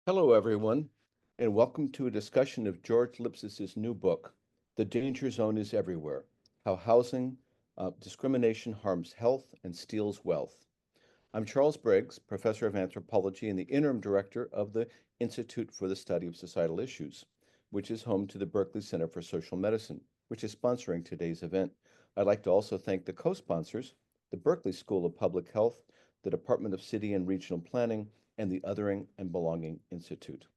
Hello, everyone, and welcome to a discussion of George Lipsitz's new book, The Danger Zone is Everywhere: How Housing Discrimination Harms Health and Steals Wealth. I'm Charles Briggs, professor of anthropology and the interim director of the Institute for the Study of Societal Issues, which is home to the Berkeley Center for Social Medicine, which is sponsoring today's event. I'd like to also thank the co-sponsors, the Berkeley School of Public Health, the Department of City and Regional Planning, and the Othering and Belonging Institute.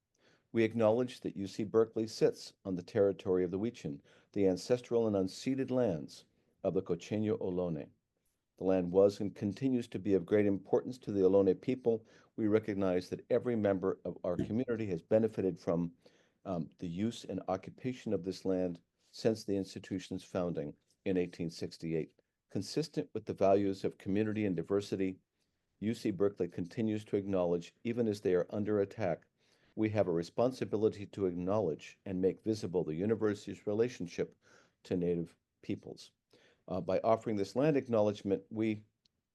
We acknowledge that UC Berkeley sits on the territory of the Wichan, the ancestral and unceded lands of the Cocheño Ohlone. The land was and continues to be of great importance to the Ohlone people. We recognize that every member of our community has benefited from the use and occupation of this land since the institution's founding in 1868. Consistent with the values of community and diversity, UC Berkeley continues to acknowledge, even as they are under attack, we have a responsibility to acknowledge and make visible the university's relationship to Native peoples. By offering this land acknowledgement, we,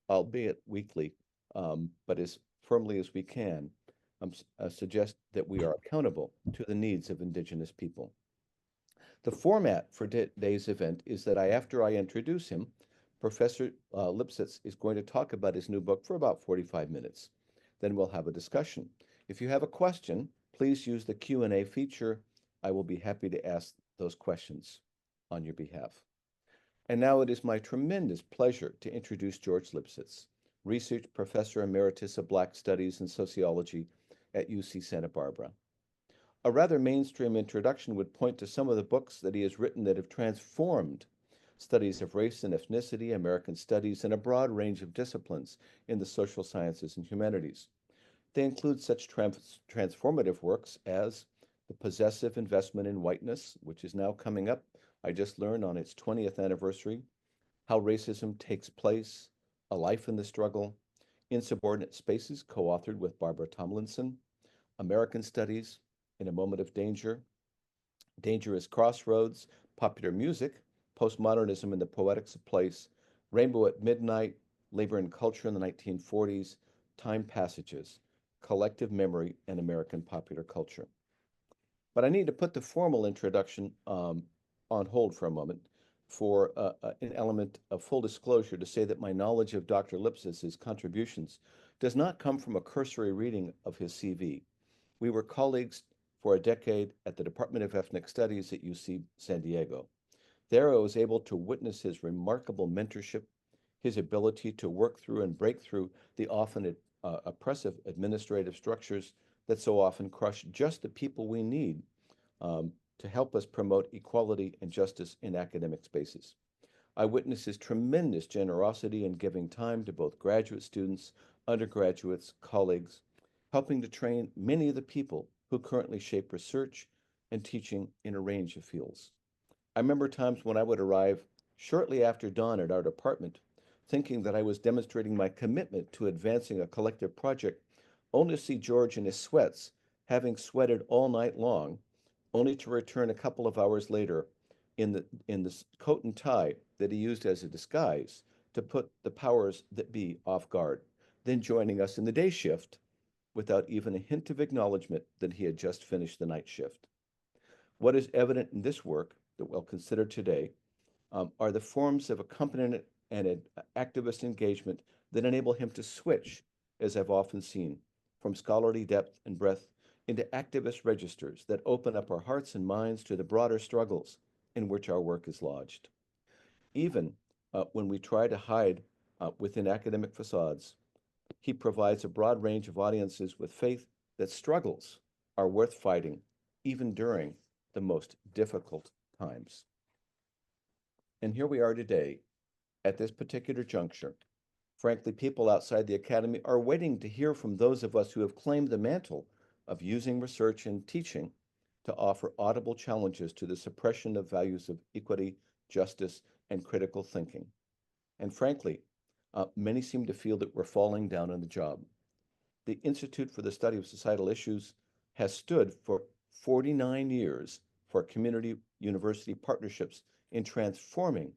albeit weakly, but as firmly as we can, suggest that we are accountable to the needs of Indigenous people. The format for today's event is that after I introduce him, Professor Lipsitz is going to talk about his new book for about 45 minutes. Then we'll have a discussion. If you have a question, please use the Q&A feature. I will be happy to ask those questions on your behalf. And now it is my tremendous pleasure to introduce George Lipsitz, Research Professor Emeritus of Black Studies and Sociology at UC Santa Barbara. A rather mainstream introduction would point to some of the books that he has written that have transformed studies of race and ethnicity, American studies, and a broad range of disciplines in the social sciences and humanities. They include such transformative works as The Possessive Investment in Whiteness, which is now coming up, I just learned, on its 20th anniversary, How Racism Takes Place, A Life in the Struggle, Insubordinate Spaces, co-authored with Barbara Tomlinson, American Studies, In a Moment of Danger, Dangerous Crossroads, Popular Music, Postmodernism and the Poetics of Place, Rainbow at Midnight, Labor and Culture in the 1940s, Time Passages, Collective Memory and American Popular Culture. But I need to put the formal introduction on hold for a moment for an element of full disclosure to say that my knowledge of Dr. Lipsitz's contributions does not come from a cursory reading of his CV. We were colleagues for a decade at the Department of Ethnic Studies at UC San Diego. There I was able to witness his remarkable mentorship, his ability to work through and break through the often oppressive administrative structures that so often crush just the people we need to help us promote equality and justice in academic spaces. I witnessed his tremendous generosity in giving time to both graduate students, undergraduates, colleagues, helping to train many of the people who currently shape research and teaching in a range of fields. I remember times when I would arrive shortly after dawn at our department, thinking that I was demonstrating my commitment to advancing a collective project, only to see George in his sweats, having sweated all night long, only to return a couple of hours later in the coat and tie that he used as a disguise to put the powers that be off guard, then joining us in the day shift without even a hint of acknowledgement that he had just finished the night shift. What is evident in this work that we'll consider today are the forms of accompaniment and activist engagement that enable him to switch, as I've often seen, from scholarly depth and breadth into activist registers that open up our hearts and minds to the broader struggles in which our work is lodged. Even when we try to hide within academic facades, he provides a broad range of audiences with faith that struggles are worth fighting, even during the most difficult times. And here we are today, at this particular juncture. Frankly, people outside the academy are waiting to hear from those of us who have claimed the mantle of using research and teaching to offer audible challenges to the suppression of values of equity, justice, and critical thinking. And frankly, many seem to feel that we're falling down on the job. The Institute for the Study of Societal Issues has stood for 49 years for community university partnerships in transforming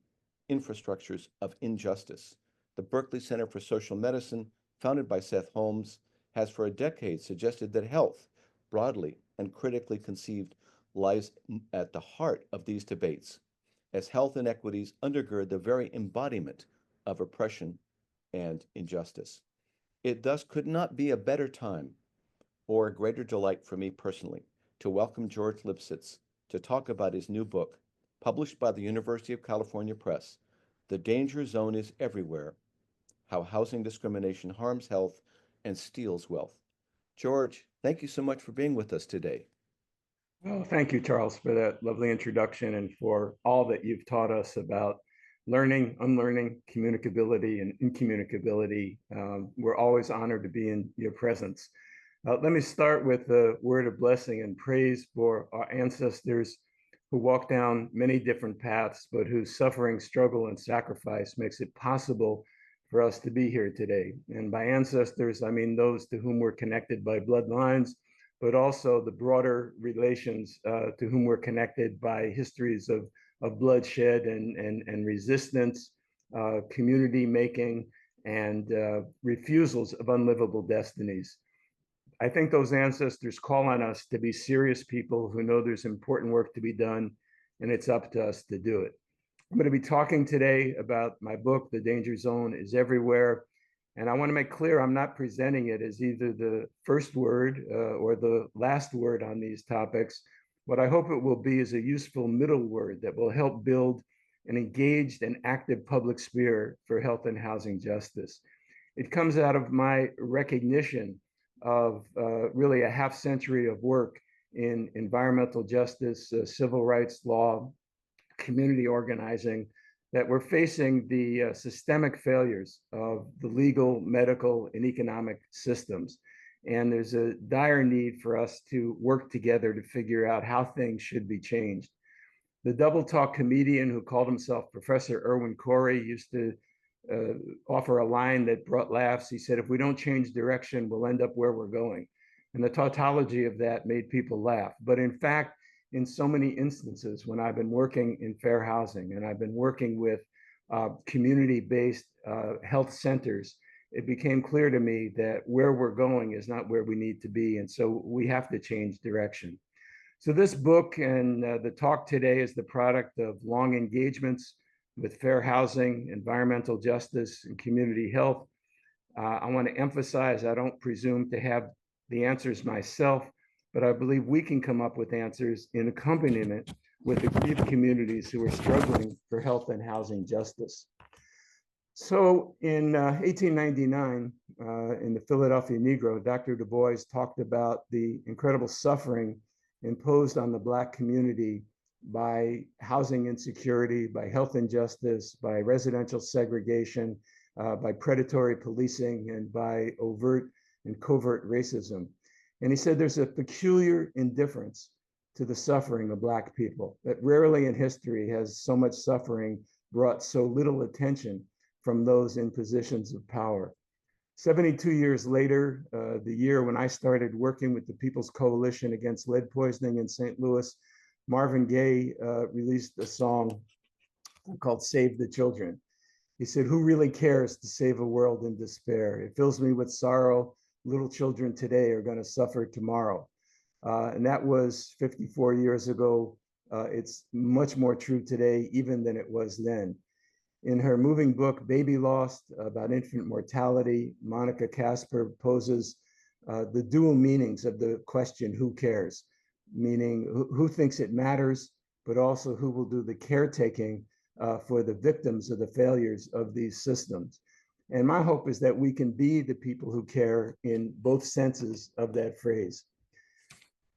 infrastructures of injustice. The Berkeley Center for Social Medicine, founded by Seth Holmes, has for a decade suggested that health broadly and critically conceived, lies at the heart of these debates, as health inequities undergird the very embodiment of oppression and injustice. It thus could not be a better time or a greater delight for me personally to welcome George Lipsitz to talk about his new book, published by the University of California Press, The Danger Zone is Everywhere: How Housing Discrimination Harms Health and Steals Wealth. George, thank you so much for being with us today. Oh, thank you, Charles, for that lovely introduction and for all that you've taught us about learning, unlearning, communicability, and incommunicability. We're always honored to be in your presence. Let me start with a word of blessing and praise for our ancestors who walked down many different paths, but whose suffering, struggle, and sacrifice makes it possible for us to be here today. And by ancestors, I mean those to whom we're connected by bloodlines, but also the broader relations to whom we're connected by histories of bloodshed and resistance, community making, and refusals of unlivable destinies. I think those ancestors call on us to be serious people who know there's important work to be done, and it's up to us to do it. I'm going to be talking today about my book, The Danger Zone is Everywhere. And I want to make clear I'm not presenting it as either the first word or the last word on these topics. What I hope it will be is a useful middle word that will help build an engaged and active public sphere for health and housing justice. It comes out of my recognition of really a half century of work in environmental justice, civil rights law, community organizing, that we're facing the systemic failures of the legal, medical, and economic systems. And there's a dire need for us to work together to figure out how things should be changed. The double talk comedian who called himself Professor Irwin Corey used to offer a line that brought laughs. He said, if we don't change direction, we'll end up where we're going. And the tautology of that made people laugh. But in fact, in so many instances, when I've been working in fair housing and I've been working with community-based health centers, it became clear to me that where we're going is not where we need to be. And so we have to change direction. So this book and the talk today is the product of long engagements with fair housing, environmental justice, and community health. I want to emphasize I don't presume to have the answers myself, but I believe we can come up with answers in accompaniment with the grieved communities who are struggling for health and housing justice. So in 1899, in the Philadelphia Negro, Dr. Du Bois talked about the incredible suffering imposed on the Black community by housing insecurity, by health injustice, by residential segregation, by predatory policing, and by overt and covert racism. And he said there's a peculiar indifference to the suffering of Black people, that rarely in history has so much suffering brought so little attention from those in positions of power. 72 years later, the year when I started working with the People's Coalition Against Lead Poisoning in St. Louis, Marvin Gaye released a song called Save the Children. He said, who really cares to save a world in despair? It fills me with sorrow. Little children today are going to suffer tomorrow. And that was 54 years ago. It's much more true today, even than it was then. In her moving book, Baby Lost, about infant mortality, Monica Casper poses the dual meanings of the question, who cares? Meaning, who thinks it matters, but also who will do the caretaking for the victims of the failures of these systems. And my hope is that we can be the people who care in both senses of that phrase.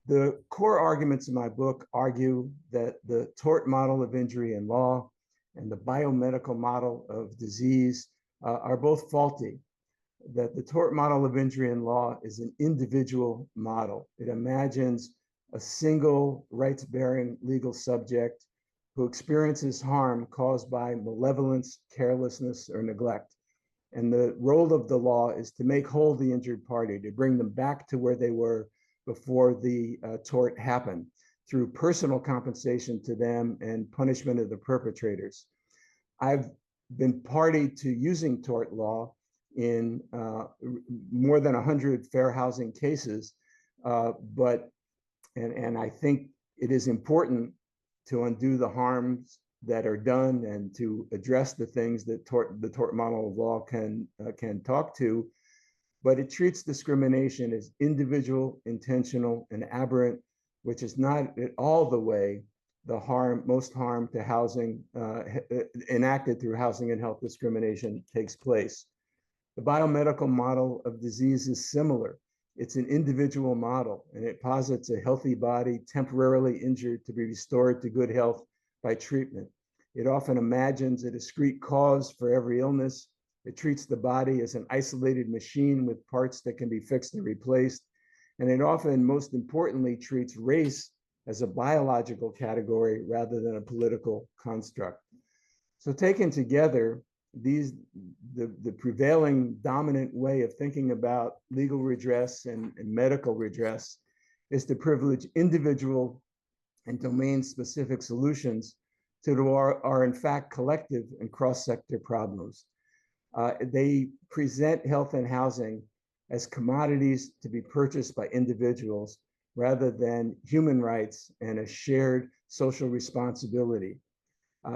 The core arguments in my book argue that the tort model of injury in law and the biomedical model of disease are both faulty, that the tort model of injury in law is an individual model. It imagines a single rights-bearing legal subject who experiences harm caused by malevolence, carelessness, or neglect. And the role of the law is to make whole the injured party, to bring them back to where they were before the tort happened, through personal compensation to them and punishment of the perpetrators. I've been party to using tort law in more than 100 fair housing cases, But and I think it is important to undo the harms that are done and to address the things that the tort model of law can talk to. But it treats discrimination as individual, intentional, and aberrant, which is not at all the way the most harm to housing enacted through housing and health discrimination takes place. The biomedical model of disease is similar. It's an individual model, and it posits a healthy body temporarily injured to be restored to good health by treatment. It often imagines a discrete cause for every illness. It treats the body as an isolated machine with parts that can be fixed and replaced. And it often, most importantly, treats race as a biological category rather than a political construct. So taken together, the prevailing dominant way of thinking about legal redress and medical redress is to privilege individual and domain-specific solutions to are in fact collective and cross-sector problems. They present health and housing as commodities to be purchased by individuals rather than human rights and a shared social responsibility.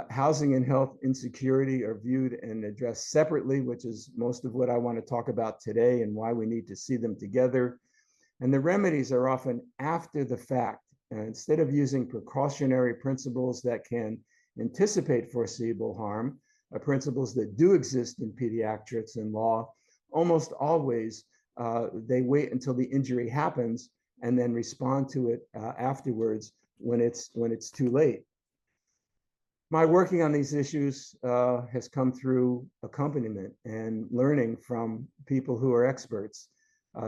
Housing and health insecurity are viewed and addressed separately, which is most of what I want to talk about today and why we need to see them together. And the remedies are often after the fact. Instead of using precautionary principles that can anticipate foreseeable harm, principles that do exist in pediatrics and law, almost always they wait until the injury happens and then respond to it afterwards when it's too late. My working on these issues has come through accompaniment and learning from people who are experts.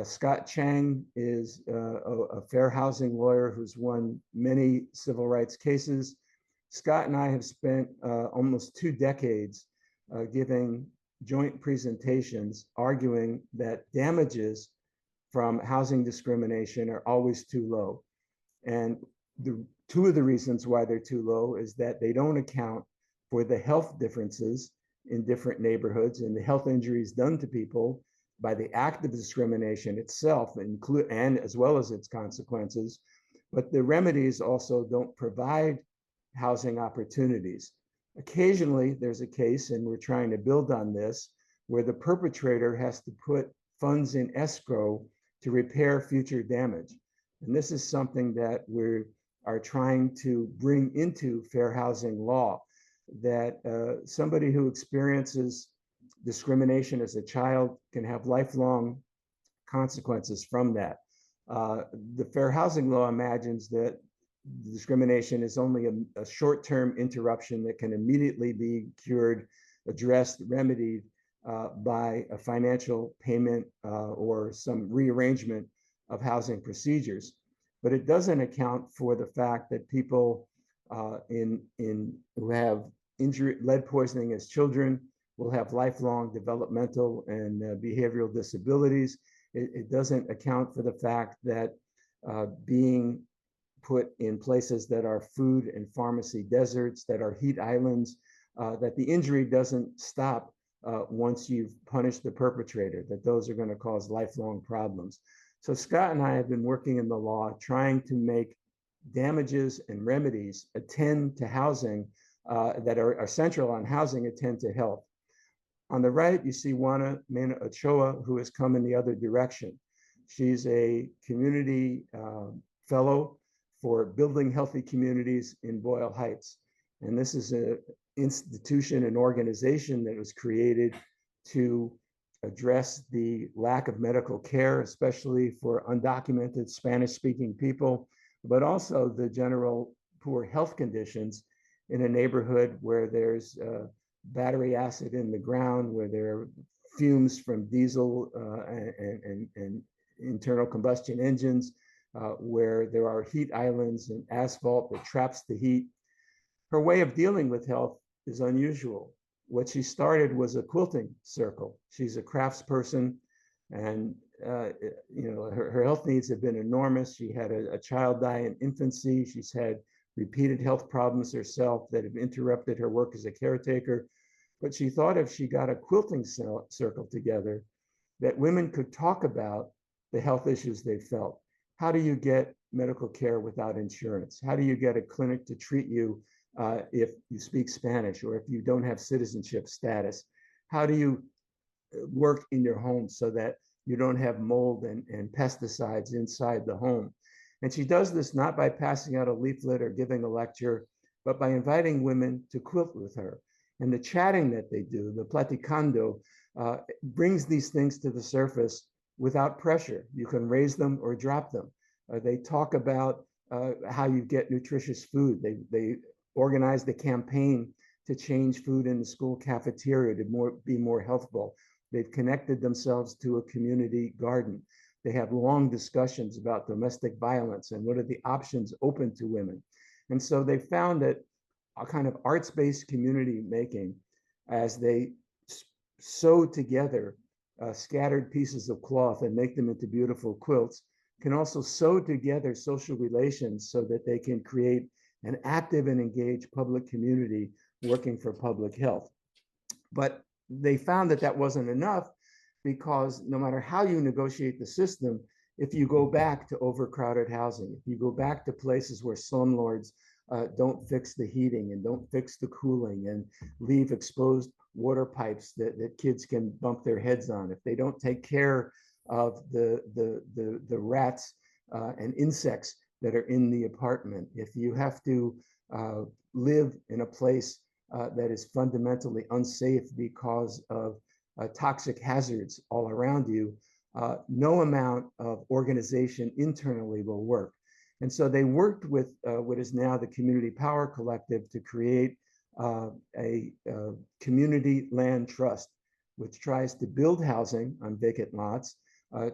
Scott Chang is a fair housing lawyer who's won many civil rights cases. Scott and I have spent almost 2 decades giving joint presentations arguing that damages from housing discrimination are always too low. And two of the reasons why they're too low is that they don't account for the health differences in different neighborhoods and the health injuries done to people by the act of discrimination itself, and as well as its consequences. But the remedies also don't provide housing opportunities. Occasionally, there's a case, and we're trying to build on this, where the perpetrator has to put funds in escrow to repair future damage. And this is something that we are trying to bring into fair housing law, that somebody who experiences discrimination as a child can have lifelong consequences from that. The fair housing law imagines that discrimination is only a short-term interruption that can immediately be cured, addressed, remedied by a financial payment or some rearrangement of housing procedures. But it doesn't account for the fact that people who have lead poisoning as children will have lifelong developmental and behavioral disabilities. It doesn't account for the fact that being put in places that are food and pharmacy deserts, that are heat islands, that the injury doesn't stop once you've punished the perpetrator, that those are going to cause lifelong problems. So Scott and I have been working in the law trying to make damages and remedies attend to housing that are central on housing attend to health. On the right, you see Juana Mena Ochoa, who has come in the other direction. She's a community fellow for building healthy communities in Boyle Heights. And this is an institution, an organization that was created to address the lack of medical care, especially for undocumented Spanish-speaking people, but also the general poor health conditions in a neighborhood where there's battery acid in the ground, where there are fumes from diesel and internal combustion engines, where there are heat islands and asphalt that traps the heat. Her way of dealing with health is unusual. What she started was a quilting circle. She's a craftsperson, and her health needs have been enormous. She had a child die in infancy. She's had repeated health problems herself that have interrupted her work as a caretaker. But she thought if she got a quilting circle together, that women could talk about the health issues they felt. How do you get medical care without insurance? How do you get a clinic to treat you if you speak Spanish or if you don't have citizenship status? How do you work in your home so that you don't have mold and pesticides inside the home? And she does this not by passing out a leaflet or giving a lecture, but by inviting women to quilt with her. And the chatting that they do, the platicando, brings these things to the surface without pressure. You can raise them or drop them. They talk about how you get nutritious food. They organized the campaign to change food in the school cafeteria to be more healthful. They've connected themselves to a community garden. They have long discussions about domestic violence and what are the options open to women. And so they found that a kind of arts-based community making, as they sew together scattered pieces of cloth and make them into beautiful quilts, can also sew together social relations so that they can create an active and engaged public community working for public health. But they found that that wasn't enough, because no matter how you negotiate the system, if you go back to overcrowded housing, if you go back to places where slumlords don't fix the heating and don't fix the cooling and leave exposed water pipes that kids can bump their heads on, if they don't take care of the rats and insects that are in the apartment, if you have to live in a place that is fundamentally unsafe because of toxic hazards all around you, no amount of organization internally will work. And so they worked with what is now the Community Power Collective to create a community land trust, which tries to build housing on vacant lots,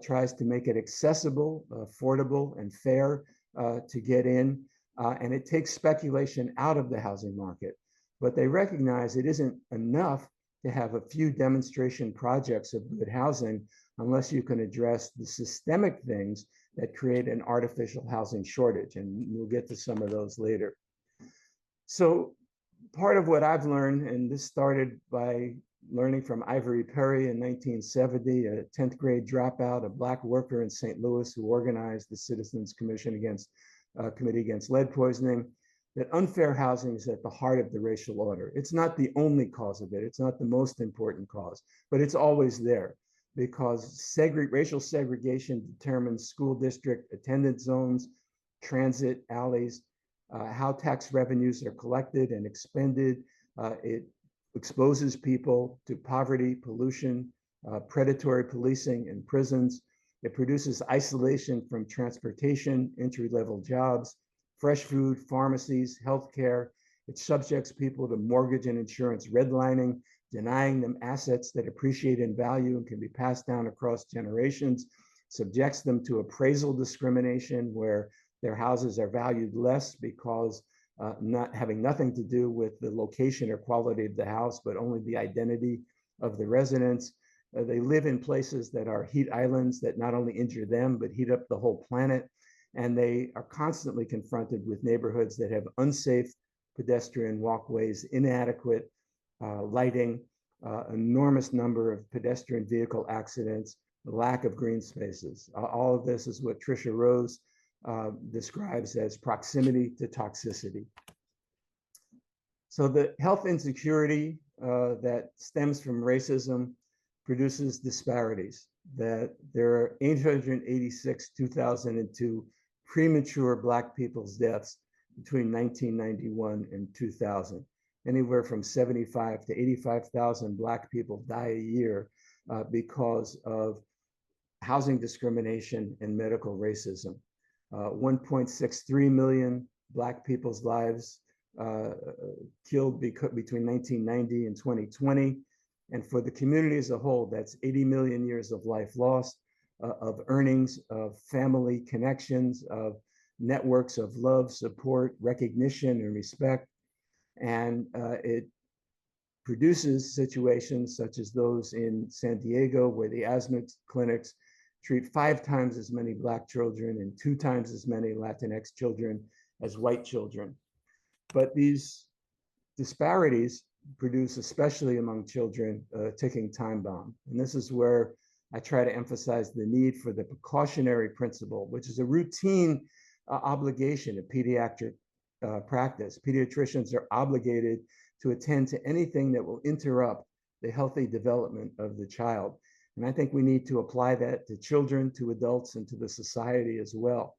tries to make it accessible, affordable, and fair to get in, and it takes speculation out of the housing market. But they recognize it isn't enough to have a few demonstration projects of good housing unless you can address the systemic things that create an artificial housing shortage. And we'll get to some of those later. So part of what I've learned, and this started by learning from Ivory Perry in 1970, a 10th grade dropout, a Black worker in St. Louis who organized the Citizens Committee Against Lead Poisoning, that unfair housing is at the heart of the racial order. It's not the only cause of it. It's not the most important cause, but it's always there, because racial segregation determines school district attendance zones, transit alleys, how tax revenues are collected and expended. It exposes people to poverty, pollution, predatory policing in prisons. It produces isolation from transportation, entry-level jobs, fresh food, pharmacies, healthcare. It subjects people to mortgage and insurance redlining, denying them assets that appreciate in value and can be passed down across generations, subjects them to appraisal discrimination, where their houses are valued less because not having nothing to do with the location or quality of the house, but only the identity of the residents. They live in places that are heat islands that not only injure them, but heat up the whole planet. And they are constantly confronted with neighborhoods that have unsafe pedestrian walkways, inadequate lighting, enormous number of pedestrian vehicle accidents, lack of green spaces. All of this is what Tricia Rose describes as proximity to toxicity. So the health insecurity that stems from racism produces disparities, that there are 886 2002 premature Black people's deaths between 1991 and 2000. Anywhere from 75 to 85,000 Black people die a year because of housing discrimination and medical racism. 1.63 million Black people's lives killed between 1990 and 2020. And for the community as a whole, that's 80 million years of life lost, of earnings, of family connections, of networks of love, support, recognition, and respect. And it produces situations such as those in San Diego, where the asthma clinics treat 5 times as many Black children and 2 times as many Latinx children as white children. But these disparities produce, especially among children, a ticking time bomb. And this is where I try to emphasize the need for the precautionary principle, which is a routine obligation of pediatric practice. Pediatricians are obligated to attend to anything that will interrupt the healthy development of the child. And I think we need to apply that to children, to adults, and to the society as well.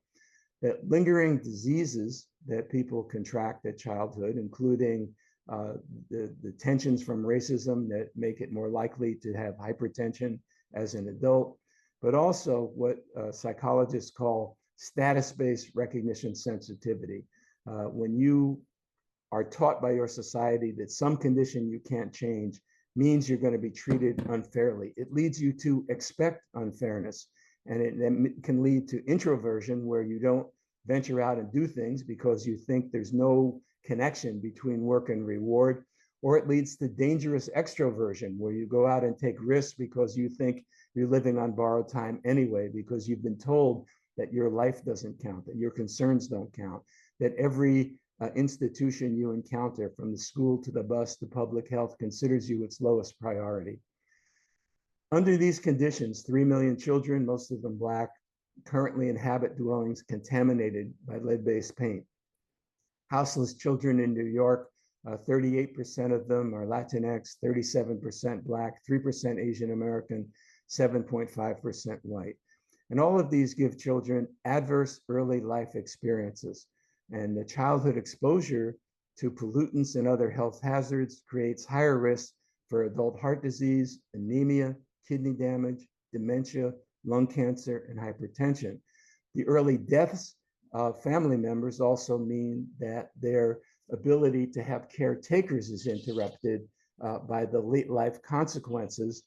That lingering diseases that people contract at childhood, including the tensions from racism that make it more likely to have hypertension as an adult, but also what psychologists call status-based recognition sensitivity. When you are taught by your society that some condition you can't change means you're going to be treated unfairly, it leads you to expect unfairness. And it can lead to introversion, where you don't venture out and do things because you think there's no connection between work and reward. Or it leads to dangerous extroversion, where you go out and take risks because you think you're living on borrowed time anyway, because you've been told that your life doesn't count, that your concerns don't count, that every institution you encounter, from the school to the bus to public health, considers you its lowest priority. Under these conditions, 3 million children, most of them Black, currently inhabit dwellings contaminated by lead-based paint. Houseless children in New York, 38% of them are Latinx, 37% Black, 3% Asian American, 7.5% white. And all of these give children adverse early life experiences. And the childhood exposure to pollutants and other health hazards creates higher risk for adult heart disease, anemia, kidney damage, dementia, lung cancer, and hypertension. The early deaths of family members also mean that their ability to have caretakers is interrupted by the late life consequences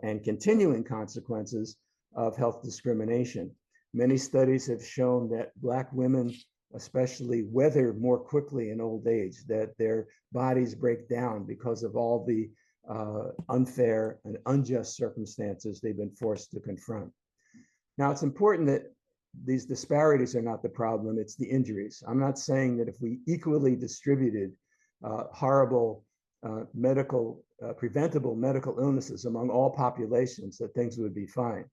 and continuing consequences of health discrimination. Many studies have shown that Black women especially weather more quickly in old age, that their bodies break down because of all the unfair and unjust circumstances they've been forced to confront. Now, it's important that these disparities are not the problem, it's the injuries. I'm not saying that if we equally distributed horrible preventable medical illnesses among all populations, that things would be fine.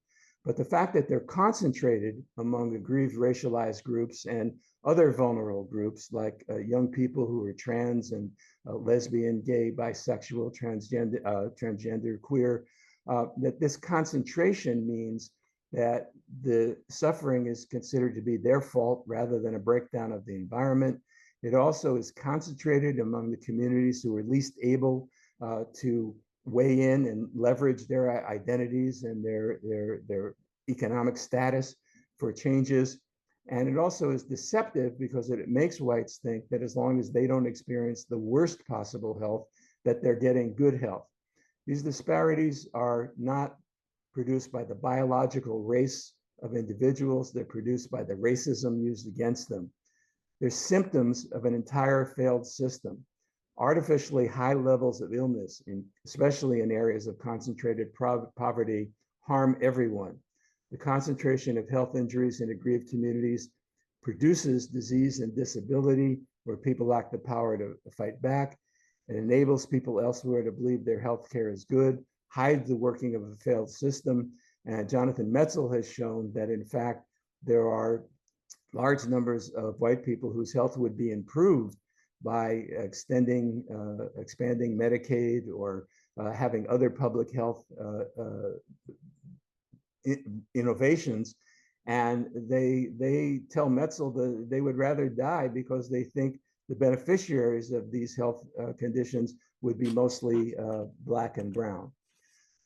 But the fact that they're concentrated among aggrieved racialized groups and other vulnerable groups, like young people who are trans and lesbian, gay, bisexual, transgender, queer, that this concentration means that the suffering is considered to be their fault rather than a breakdown of the environment. It also is concentrated among the communities who are least able to weigh in and leverage their identities and their economic status for changes. And it also is deceptive because it makes whites think that as long as they don't experience the worst possible health, that they're getting good health. These disparities are not produced by the biological race of individuals, they're produced by the racism used against them. They're symptoms of an entire failed system. Artificially high levels of illness, especially in areas of concentrated poverty, harm everyone. The concentration of health injuries in aggrieved communities produces disease and disability where people lack the power to fight back. It enables people elsewhere to believe their health care is good, hides the working of a failed system. And Jonathan Metzl has shown that, in fact, there are large numbers of white people whose health would be improved by expanding Medicaid or having other public health innovations. And they tell Metzl that they would rather die because they think the beneficiaries of these health conditions would be mostly Black and brown.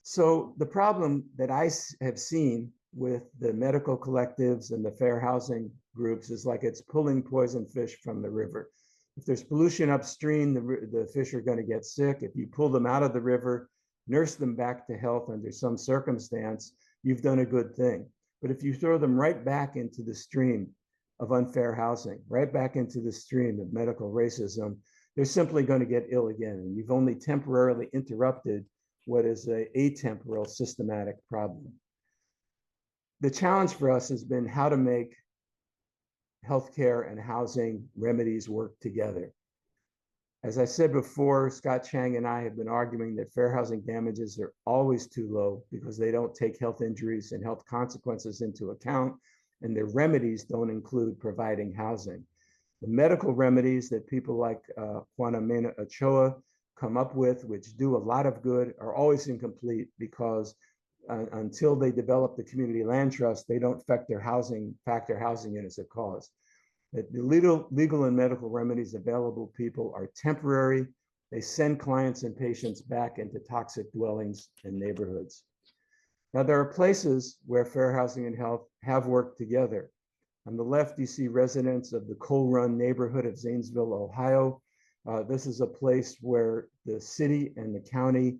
So the problem that I have seen with the medical collectives and the fair housing groups is like it's pulling poison fish from the river. If there's pollution upstream, the fish are going to get sick. If you pull them out of the river, nurse them back to health under some circumstance, you've done a good thing. But if you throw them right back into the stream of unfair housing, right back into the stream of medical racism, they're simply going to get ill again. And you've only temporarily interrupted what is an atemporal systematic problem. The challenge for us has been how to make healthcare and housing remedies work together. As I said before, Scott Chang and I have been arguing that fair housing damages are always too low because they don't take health injuries and health consequences into account, and their remedies don't include providing housing. The medical remedies that people like Juana Mena Ochoa come up with, which do a lot of good, are always incomplete because until they develop the community land trust, they don't factor housing in as a cause. That the legal and medical remedies available to people are temporary. They send clients and patients back into toxic dwellings and neighborhoods. Now, there are places where fair housing and health have worked together. On the left, you see residents of the Coal Run neighborhood of Zanesville, Ohio. This is a place where the city and the county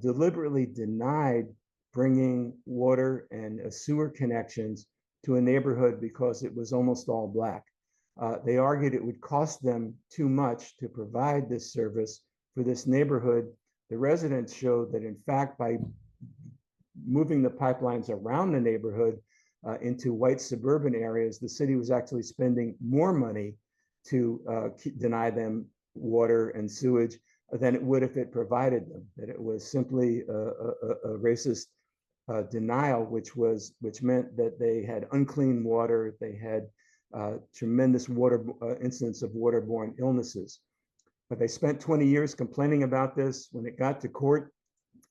deliberately denied bringing water and sewer connections to a neighborhood because it was almost all Black. They argued it would cost them too much to provide this service for this neighborhood. The residents showed that, in fact, by moving the pipelines around the neighborhood into white suburban areas, the city was actually spending more money to deny them water and sewage than it would if it provided them. That it was simply a racist denial, which meant that they had unclean water, they had tremendous incidence of waterborne illnesses. But they spent 20 years complaining about this. When it got to court,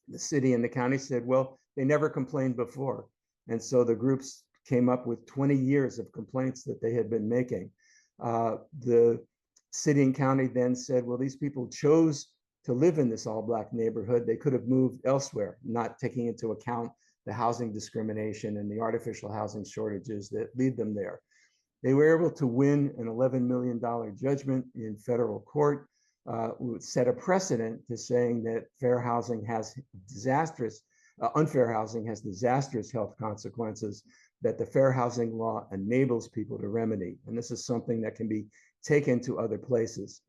the city and the county said, well, they never complained before. And so the groups came up with 20 years of complaints that they had been making. The city and county then said, well, these people chose to live in this all Black neighborhood. They could have moved elsewhere, not taking into account the housing discrimination and the artificial housing shortages that lead them there. They were able to win an $11 million judgment in federal court, would set a precedent to saying that fair housing has unfair housing has disastrous health consequences that the fair housing law enables people to remedy. And this is something that can be taken to other places.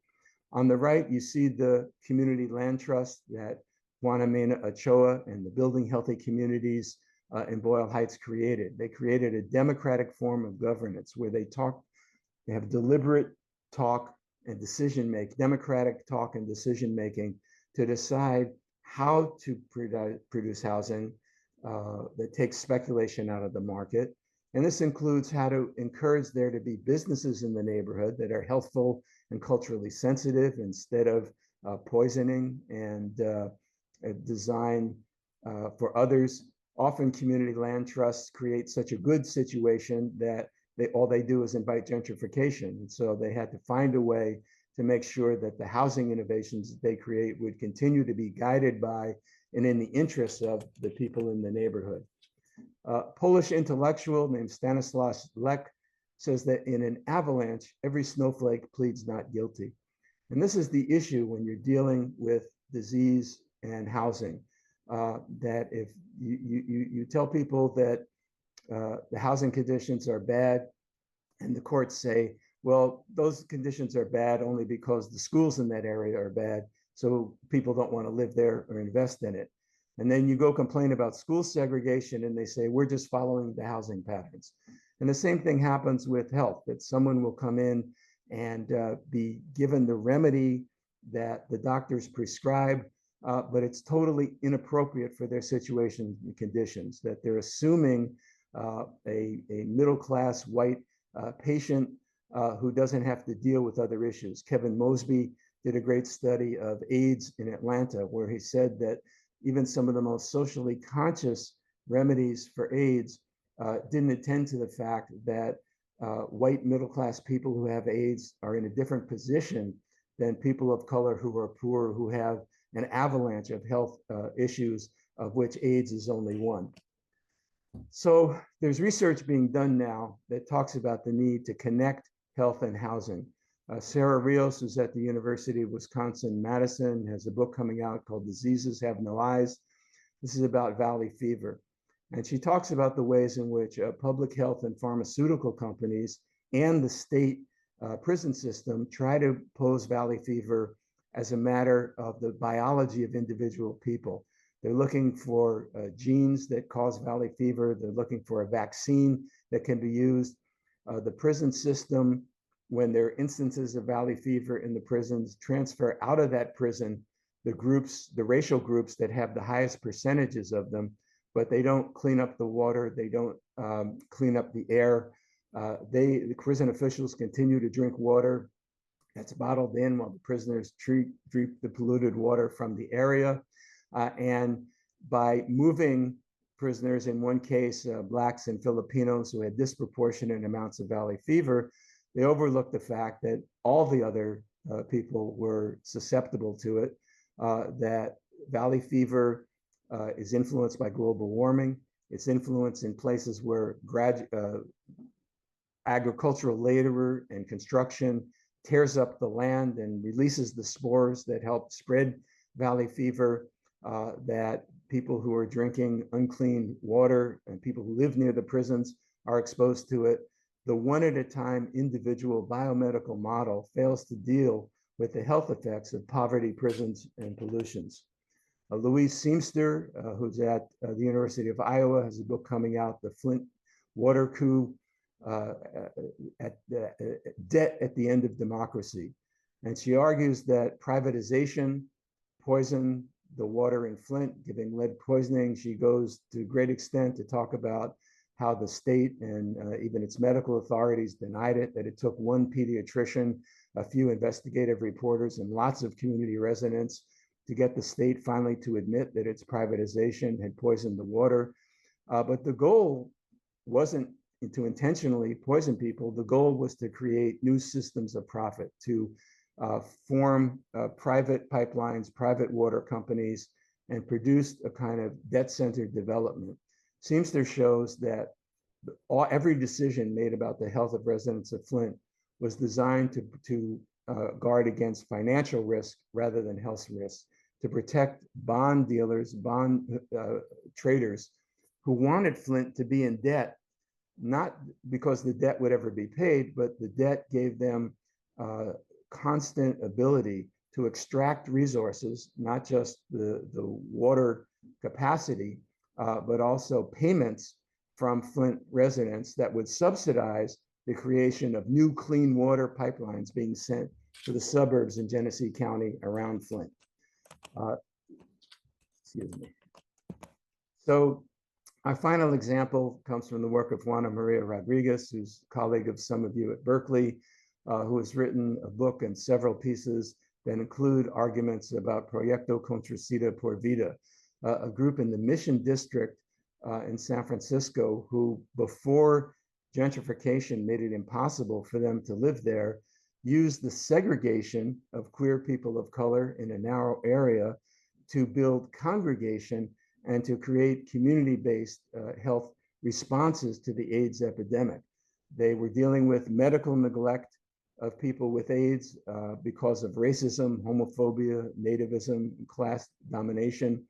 On the right, you see the community land trust that Juana Mena Ochoa and the Building Healthy Communities in Boyle Heights created. They created a democratic form of governance where they have deliberate talk and democratic talk and decision making to decide how to produce housing that takes speculation out of the market. And this includes how to encourage there to be businesses in the neighborhood that are healthful and culturally sensitive instead of poisoning and design for others. Often community land trusts create such a good situation that all they do is invite gentrification. And so they had to find a way to make sure that the housing innovations that they create would continue to be guided by and in the interests of the people in the neighborhood. Polish intellectual named Stanislaw Lech says that in an avalanche, every snowflake pleads not guilty. And this is the issue when you're dealing with disease and housing, that if you tell people that the housing conditions are bad, and the courts say, well, those conditions are bad only because the schools in that area are bad, so people don't want to live there or invest in it. And then you go complain about school segregation and they say, we're just following the housing patterns. And the same thing happens with health, that someone will come in and be given the remedy that the doctors prescribe, but it's totally inappropriate for their situation and conditions, that they're assuming a middle-class white patient who doesn't have to deal with other issues. Kevin Mosby did a great study of AIDS in Atlanta, where he said that even some of the most socially conscious remedies for AIDS didn't attend to the fact that white middle-class people who have AIDS are in a different position than people of color who are poor, who have an avalanche of health issues, of which AIDS is only one. So there's research being done now that talks about the need to connect health and housing. Sarah Rios, who's at the University of Wisconsin-Madison, has a book coming out called Diseases Have No Eyes. This is about valley fever. And she talks about the ways in which public health and pharmaceutical companies and the state prison system try to pose valley fever as a matter of the biology of individual people. They're looking for genes that cause valley fever. They're looking for a vaccine that can be used. The prison system when there are instances of valley fever in the prisons, transfer out of that prison the racial groups that have the highest percentages of them, but they don't clean up the water, they don't clean up the air. The prison officials continue to drink water that's bottled in while the prisoners drink the polluted water from the area. And by moving prisoners, in one case, Blacks and Filipinos who had disproportionate amounts of valley fever, they overlooked the fact that all the other people were susceptible to it, that valley fever is influenced by global warming. It's influenced in places where agricultural labor and construction tears up the land and releases the spores that help spread valley fever, that people who are drinking unclean water and people who live near the prisons are exposed to it. The one at a time individual biomedical model fails to deal with the health effects of poverty, prisons, and pollutions. Louise Seamster, who's at the University of Iowa, has a book coming out, The Flint Water Coup, Debt at the End of Democracy. And she argues that privatization poisoned the water in Flint, giving lead poisoning. She goes to great extent to talk about how the state and even its medical authorities denied it, that it took one pediatrician, a few investigative reporters, and lots of community residents to get the state finally to admit that its privatization had poisoned the water. But the goal wasn't to intentionally poison people. The goal was to create new systems of profit, to form private pipelines, private water companies, and produce a kind of debt-centered development. Seamster shows that every decision made about the health of residents of Flint was designed to guard against financial risk rather than health risk, to protect bond dealers, bond traders who wanted Flint to be in debt, not because the debt would ever be paid, but the debt gave them constant ability to extract resources, not just the water capacity, but also payments from Flint residents that would subsidize the creation of new clean water pipelines being sent to the suburbs in Genesee County around Flint. Excuse me. So our final example comes from the work of Juana Maria Rodriguez, who's a colleague of some of you at Berkeley, who has written a book and several pieces that include arguments about Proyecto Contracida por Vida, a group in the Mission District in San Francisco who, before gentrification made it impossible for them to live there, used the segregation of queer people of color in a narrow area to build congregation and to create community-based health responses to the AIDS epidemic. They were dealing with medical neglect of people with AIDS because of racism, homophobia, nativism, class domination.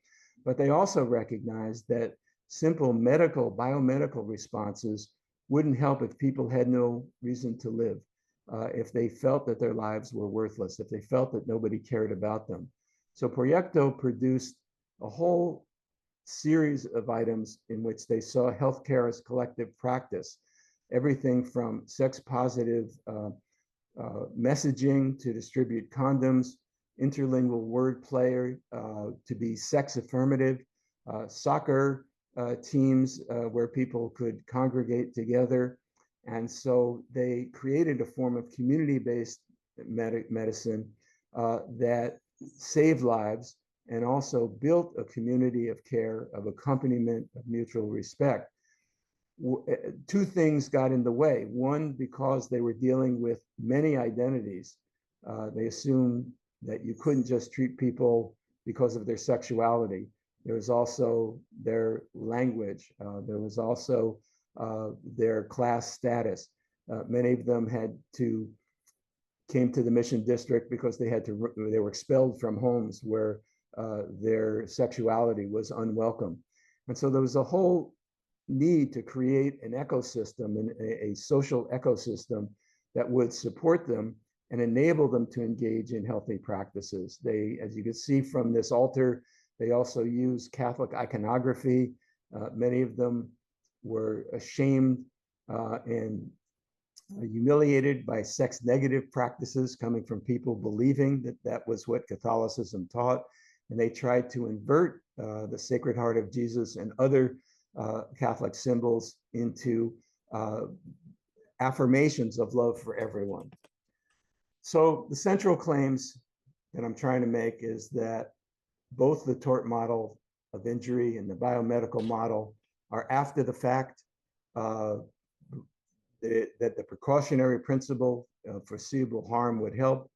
But they also recognized that simple biomedical responses wouldn't help if people had no reason to live, if they felt that their lives were worthless, if they felt that nobody cared about them. So Proyecto produced a whole series of items in which they saw healthcare as collective practice, everything from sex positive messaging to distribute condoms, interlingual wordplay to be sex affirmative, soccer teams where people could congregate together. And so they created a form of community-based medicine that saved lives and also built a community of care, of accompaniment, of mutual respect. Two things got in the way. One, because they were dealing with many identities. They assumed that you couldn't just treat people because of their sexuality. There was also their language. There was also their class status. Many of them came to the Mission District because they were expelled from homes where their sexuality was unwelcome. And so there was a whole need to create an ecosystem, a social ecosystem that would support them and enable them to engage in healthy practices. They, as you can see from this altar, they also use Catholic iconography. Many of them were ashamed and humiliated by sex negative practices coming from people believing that that was what Catholicism taught. And they tried to invert the Sacred Heart of Jesus and other Catholic symbols into affirmations of love for everyone. So the central claims that I'm trying to make is that both the tort model of injury and the biomedical model are after the fact, that the precautionary principle of foreseeable harm would help,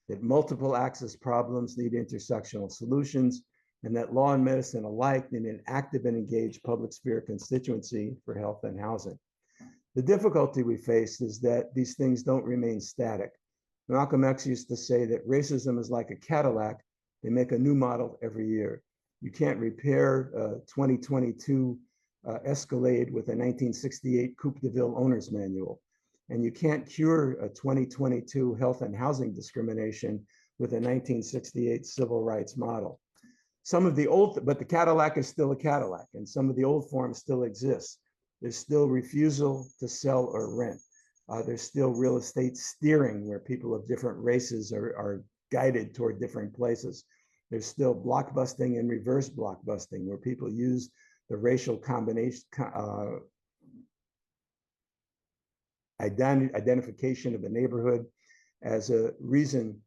that multiple access problems need intersectional solutions, and that law and medicine alike need an active and engaged public sphere constituency for health and housing. The difficulty we face is that these things don't remain static. Malcolm X used to say that racism is like a Cadillac. They make a new model every year. You can't repair a 2022 Escalade with a 1968 Coupe de Ville owner's manual. And you can't cure a 2022 health and housing discrimination with a 1968 civil rights model. Some of the old, but the Cadillac is still a Cadillac, and some of the old forms still exist. There's still refusal to sell or rent. There's still real estate steering where people of different races are guided toward different places. There's still blockbusting and reverse blockbusting where people use the racial combination, identification of the neighborhood as a reason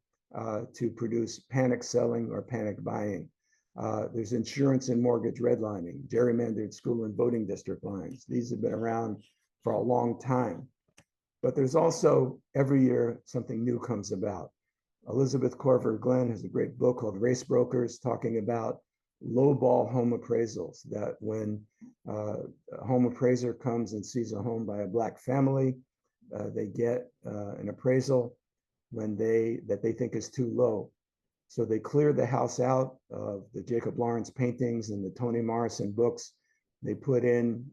to produce panic selling or panic buying. There's insurance and mortgage redlining, gerrymandered school and voting district lines. These have been around for a long time. But there's also, every year, something new comes about. Elizabeth Corver Glenn has a great book called Race Brokers, talking about lowball home appraisals, that when a home appraiser comes and sees a home by a Black family, they get an appraisal that they think is too low. So they clear the house out of the Jacob Lawrence paintings and the Toni Morrison books. They put in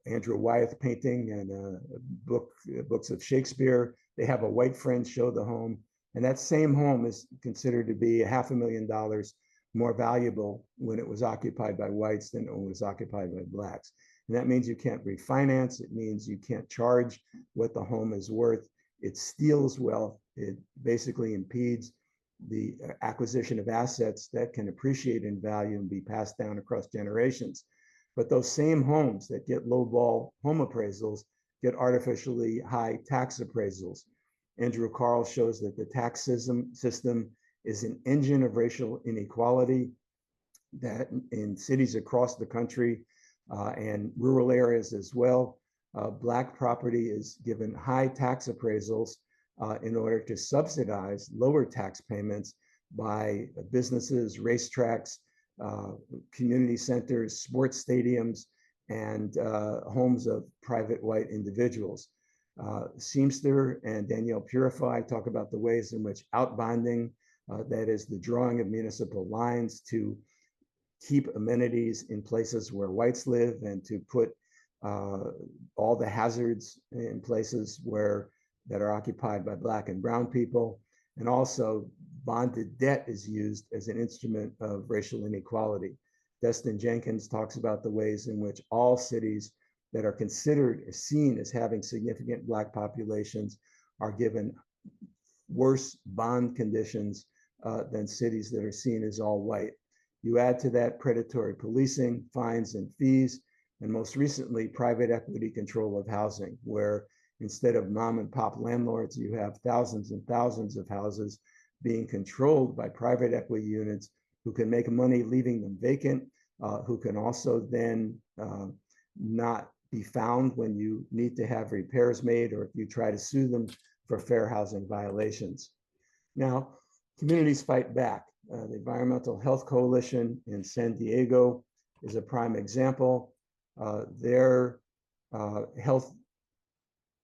Andrew Wyeth painting and books of Shakespeare. They have a white friend show the home. And that same home is considered to be $500,000 more valuable when it was occupied by whites than when it was occupied by Blacks. And that means you can't refinance. It means you can't charge what the home is worth. It steals wealth. It basically impedes the acquisition of assets that can appreciate in value and be passed down across generations. But those same homes that get lowball home appraisals get artificially high tax appraisals. Andrew Carl shows that the tax system is an engine of racial inequality, that in cities across the country and rural areas as well, Black property is given high tax appraisals in order to subsidize lower tax payments by businesses, racetracks, community centers, sports stadiums, and homes of private white individuals. Seamster and Danielle Purify talk about the ways in which outbonding, that is the drawing of municipal lines to keep amenities in places where whites live and to put all the hazards in places that are occupied by Black and brown people. And also bonded debt is used as an instrument of racial inequality. Destin Jenkins talks about the ways in which all cities that are considered or seen as having significant Black populations are given worse bond conditions than cities that are seen as all white. You add to that predatory policing, fines and fees, and most recently, private equity control of housing, where instead of mom and pop landlords, you have thousands and thousands of houses being controlled by private equity units who can make money leaving them vacant, who can also then not be found when you need to have repairs made or if you try to sue them for fair housing violations. Now, communities fight back. The Environmental Health Coalition in San Diego is a prime example. Their health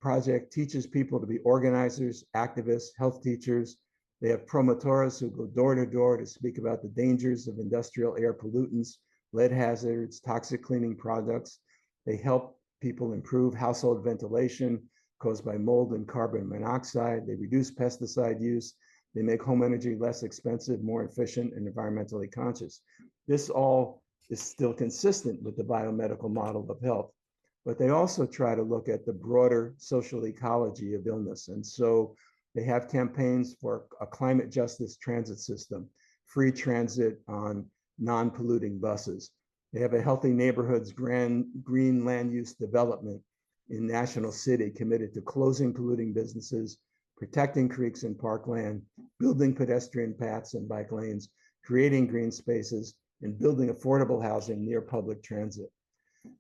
project teaches people to be organizers, activists, health teachers. They have promotoras who go door to door to speak about the dangers of industrial air pollutants, lead hazards, toxic cleaning products. They help people improve household ventilation caused by mold and carbon monoxide. They reduce pesticide use. They make home energy less expensive, more efficient, and environmentally conscious. This all is still consistent with the biomedical model of health. but they also try to look at the broader social ecology of illness. And so they have campaigns for a climate justice transit system, free transit on non-polluting buses. They have a healthy neighborhoods green land use development in National City committed to closing polluting businesses, protecting creeks and parkland, building pedestrian paths and bike lanes, creating green spaces, and building affordable housing near public transit.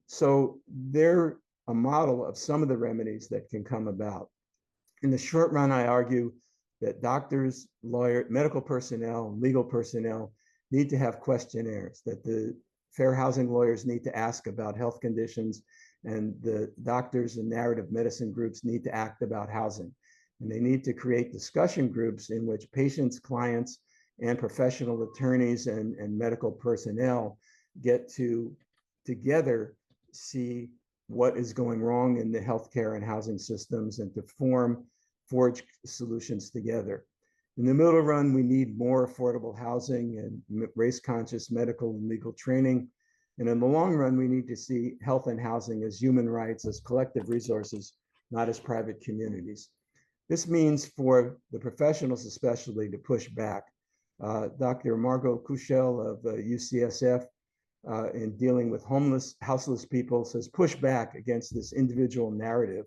So they're a model of some of the remedies that can come about. In the short run, I argue that doctors, lawyers, medical personnel, legal personnel need to have questionnaires, that the fair housing lawyers need to ask about health conditions, and the doctors and narrative medicine groups need to act about housing. And they need to create discussion groups in which patients, clients, and professional attorneys and medical personnel get to together see what is going wrong in the healthcare and housing systems and to forge solutions together. In the middle run, we need more affordable housing and race-conscious medical and legal training. And in the long run, we need to see health and housing as human rights, as collective resources, not as private communities. This means for the professionals especially to push back. Dr. Margot Kuchel of UCSF in dealing with homeless, houseless people says push back against this individual narrative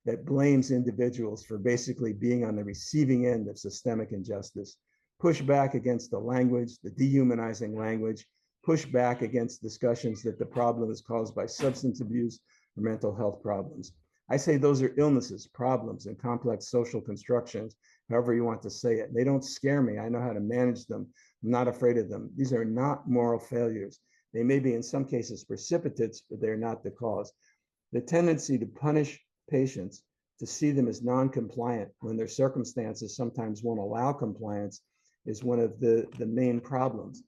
that blames individuals for basically being on the receiving end of systemic injustice. Push back against the language, the dehumanizing language. Push back against discussions that the problem is caused by substance abuse or mental health problems. I say those are illnesses, problems, and complex social constructions, however you want to say it. They don't scare me. I know how to manage them. I'm not afraid of them. These are not moral failures. They may be in some cases precipitates, but they're not the cause. The tendency to punish patients, to see them as non-compliant when their circumstances sometimes won't allow compliance, is one of the main problems.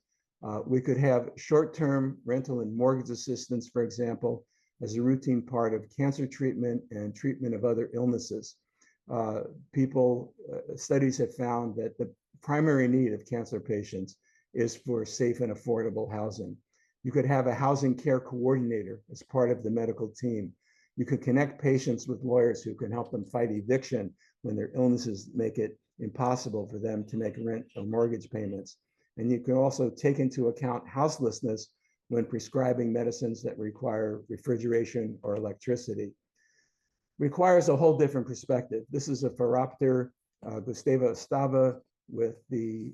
We could have short-term rental and mortgage assistance, for example, as a routine part of cancer treatment and treatment of other illnesses. Studies have found that the primary need of cancer patients is for safe and affordable housing. You could have a housing care coordinator as part of the medical team. You could connect patients with lawyers who can help them fight eviction when their illnesses make it impossible for them to make rent or mortgage payments. And you can also take into account houselessness when prescribing medicines that require refrigeration or electricity. Requires a whole different perspective. This is a Phoropter, Gustavo Estava, with the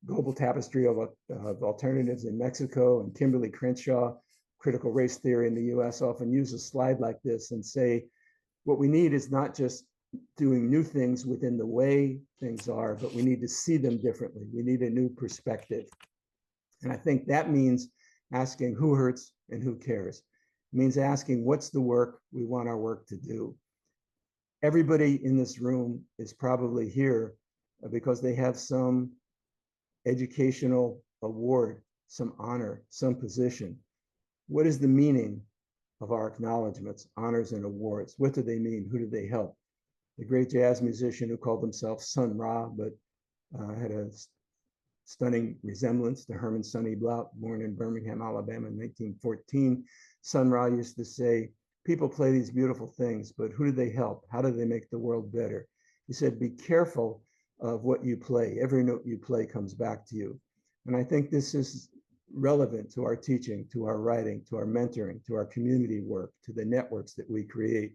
Global Tapestry of Alternatives in Mexico, and Kimberly Crenshaw, Critical Race Theory in the US, often use a slide like this and say, what we need is not just doing new things within the way things are, but we need to see them differently. We need a new perspective. And I think that means asking who hurts and who cares. It means asking what's the work we want our work to do. Everybody in this room is probably here because they have some educational award, some honor, some position. What is the meaning of our acknowledgments, honors, and awards? What do they mean? Who do they help? The great jazz musician who called himself Sun Ra, but had a stunning resemblance to Herman Sonny Blount, born in Birmingham, Alabama in 1914. Sun Ra used to say, people play these beautiful things, but who do they help? How do they make the world better? He said, be careful of what you play. Every note you play comes back to you. And I think this is relevant to our teaching, to our writing, to our mentoring, to our community work, to the networks that we create.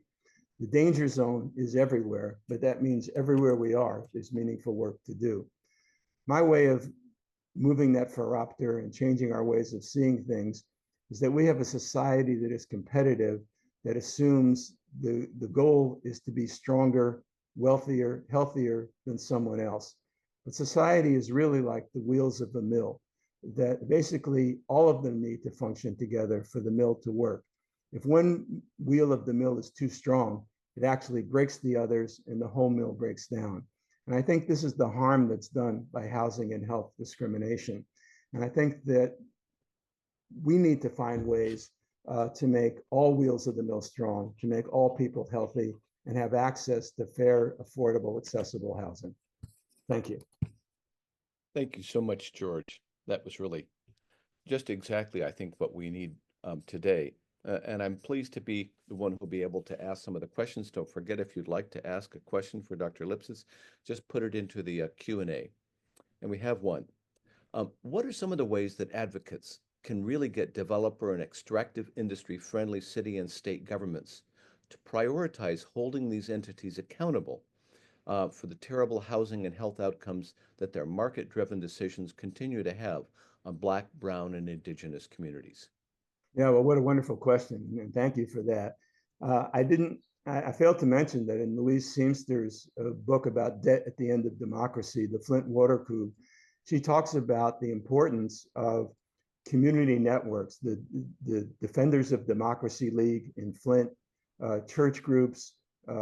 The danger zone is everywhere, but that means everywhere we are, there's meaningful work to do. My way of moving that phoropter and changing our ways of seeing things is that we have a society that is competitive, that assumes the goal is to be stronger, wealthier, healthier than someone else. But society is really like the wheels of a mill, that basically all of them need to function together for the mill to work. If one wheel of the mill is too strong, it actually breaks the others and the whole mill breaks down. And I think this is the harm that's done by housing and health discrimination. And I think that we need to find ways to make all wheels of the mill strong, to make all people healthy and have access to fair, affordable, accessible housing. Thank you. Thank you so much, George. That was really just exactly, I think, what we need today. And I'm pleased to be the one who'll be able to ask some of the questions. Don't forget, if you'd like to ask a question for Dr. Lipsitz, just put it into the Q&A. And we have one. What are some of the ways that advocates can really get developer and extractive industry friendly city and state governments to prioritize holding these entities accountable for the terrible housing and health outcomes that their market-driven decisions continue to have on Black, Brown, and Indigenous communities? Yeah, well, what a wonderful question, and thank you for that. I failed to mention that in Louise Seamster's book about debt at the end of democracy, The Flint Water Coup, she talks about the importance of community networks, the Defenders of Democracy League in Flint, church groups,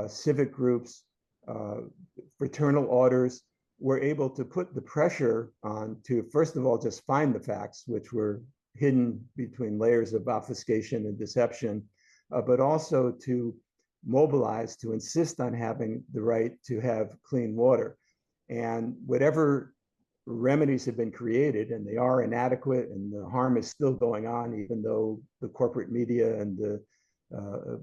civic groups, fraternal orders were able to put the pressure on to, first of all, just find the facts, which were hidden between layers of obfuscation and deception, but also to mobilize, to insist on having the right to have clean water. And whatever remedies have been created, and they are inadequate, and the harm is still going on, even though the corporate media and the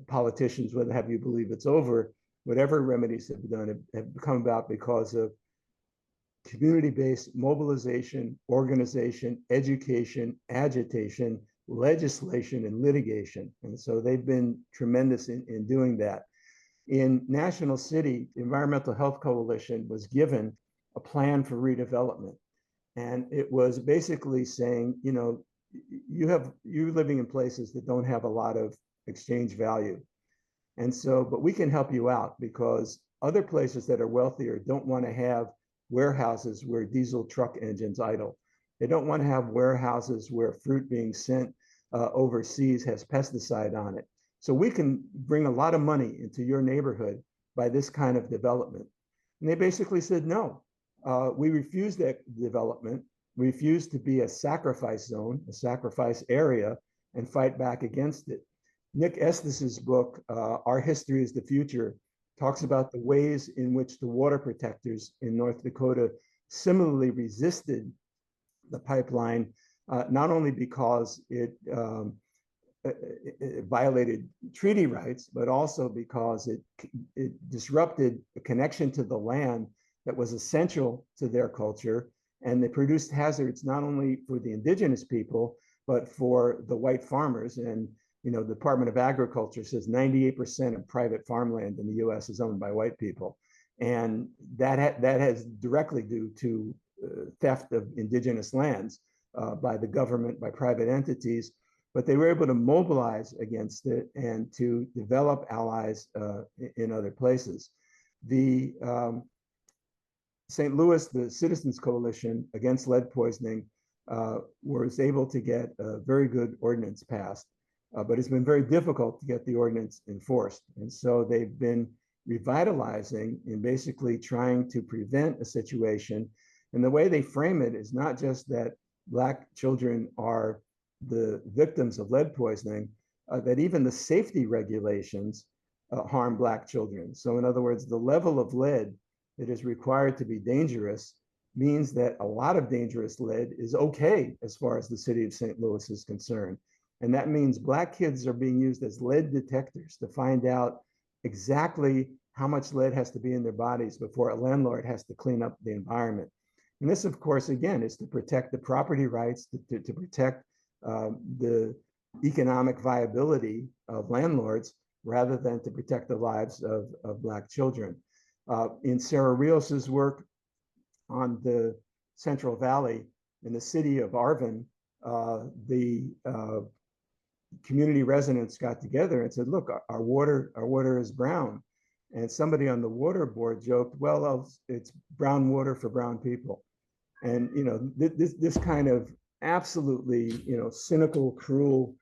politicians would have you believe it's over, whatever remedies have been done have come about because of community-based mobilization, organization, education, agitation, legislation, and litigation. And so they've been tremendous in doing that. In National City, the Environmental Health Coalition was given a plan for redevelopment. And it was basically saying, you know, you're living in places that don't have a lot of exchange value. And so, but we can help you out because other places that are wealthier don't want to have warehouses where diesel truck engines idle. They don't want to have warehouses where fruit being sent overseas has pesticide on it. So we can bring a lot of money into your neighborhood by this kind of development. And they basically said, no, we refuse that development, refuse to be a sacrifice zone, a sacrifice area, and fight back against it. Nick Estes's book, Our History is the Future, talks about the ways in which the water protectors in North Dakota similarly resisted the pipeline, not only because it violated treaty rights, but also because it disrupted a connection to the land that was essential to their culture. And they produced hazards not only for the indigenous people, but for the white farmers. And you know, the Department of Agriculture says 98% of private farmland in the U.S. is owned by white people. And that has directly due to theft of indigenous lands by the government, by private entities. But they were able to mobilize against it and to develop allies in other places. The St. Louis, the Citizens Coalition Against Lead Poisoning, was able to get a very good ordinance passed. But it's been very difficult to get the ordinance enforced. And so they've been revitalizing and basically trying to prevent a situation. And the way they frame it is not just that Black children are the victims of lead poisoning, that even the safety regulations harm Black children. So in other words, the level of lead that is required to be dangerous means that a lot of dangerous lead is okay as far as the city of St. Louis is concerned. And that means Black kids are being used as lead detectors to find out exactly how much lead has to be in their bodies before a landlord has to clean up the environment. And this, of course, again, is to protect the property rights, to protect the economic viability of landlords rather than to protect the lives of Black children. In Sarah Rios's work on the Central Valley in the city of Arvin, the community residents got together and said, look, our water is brown. And somebody on the water board joked, well, it's brown water for brown people. And, you know, this kind of absolutely, you know, cynical, cruel,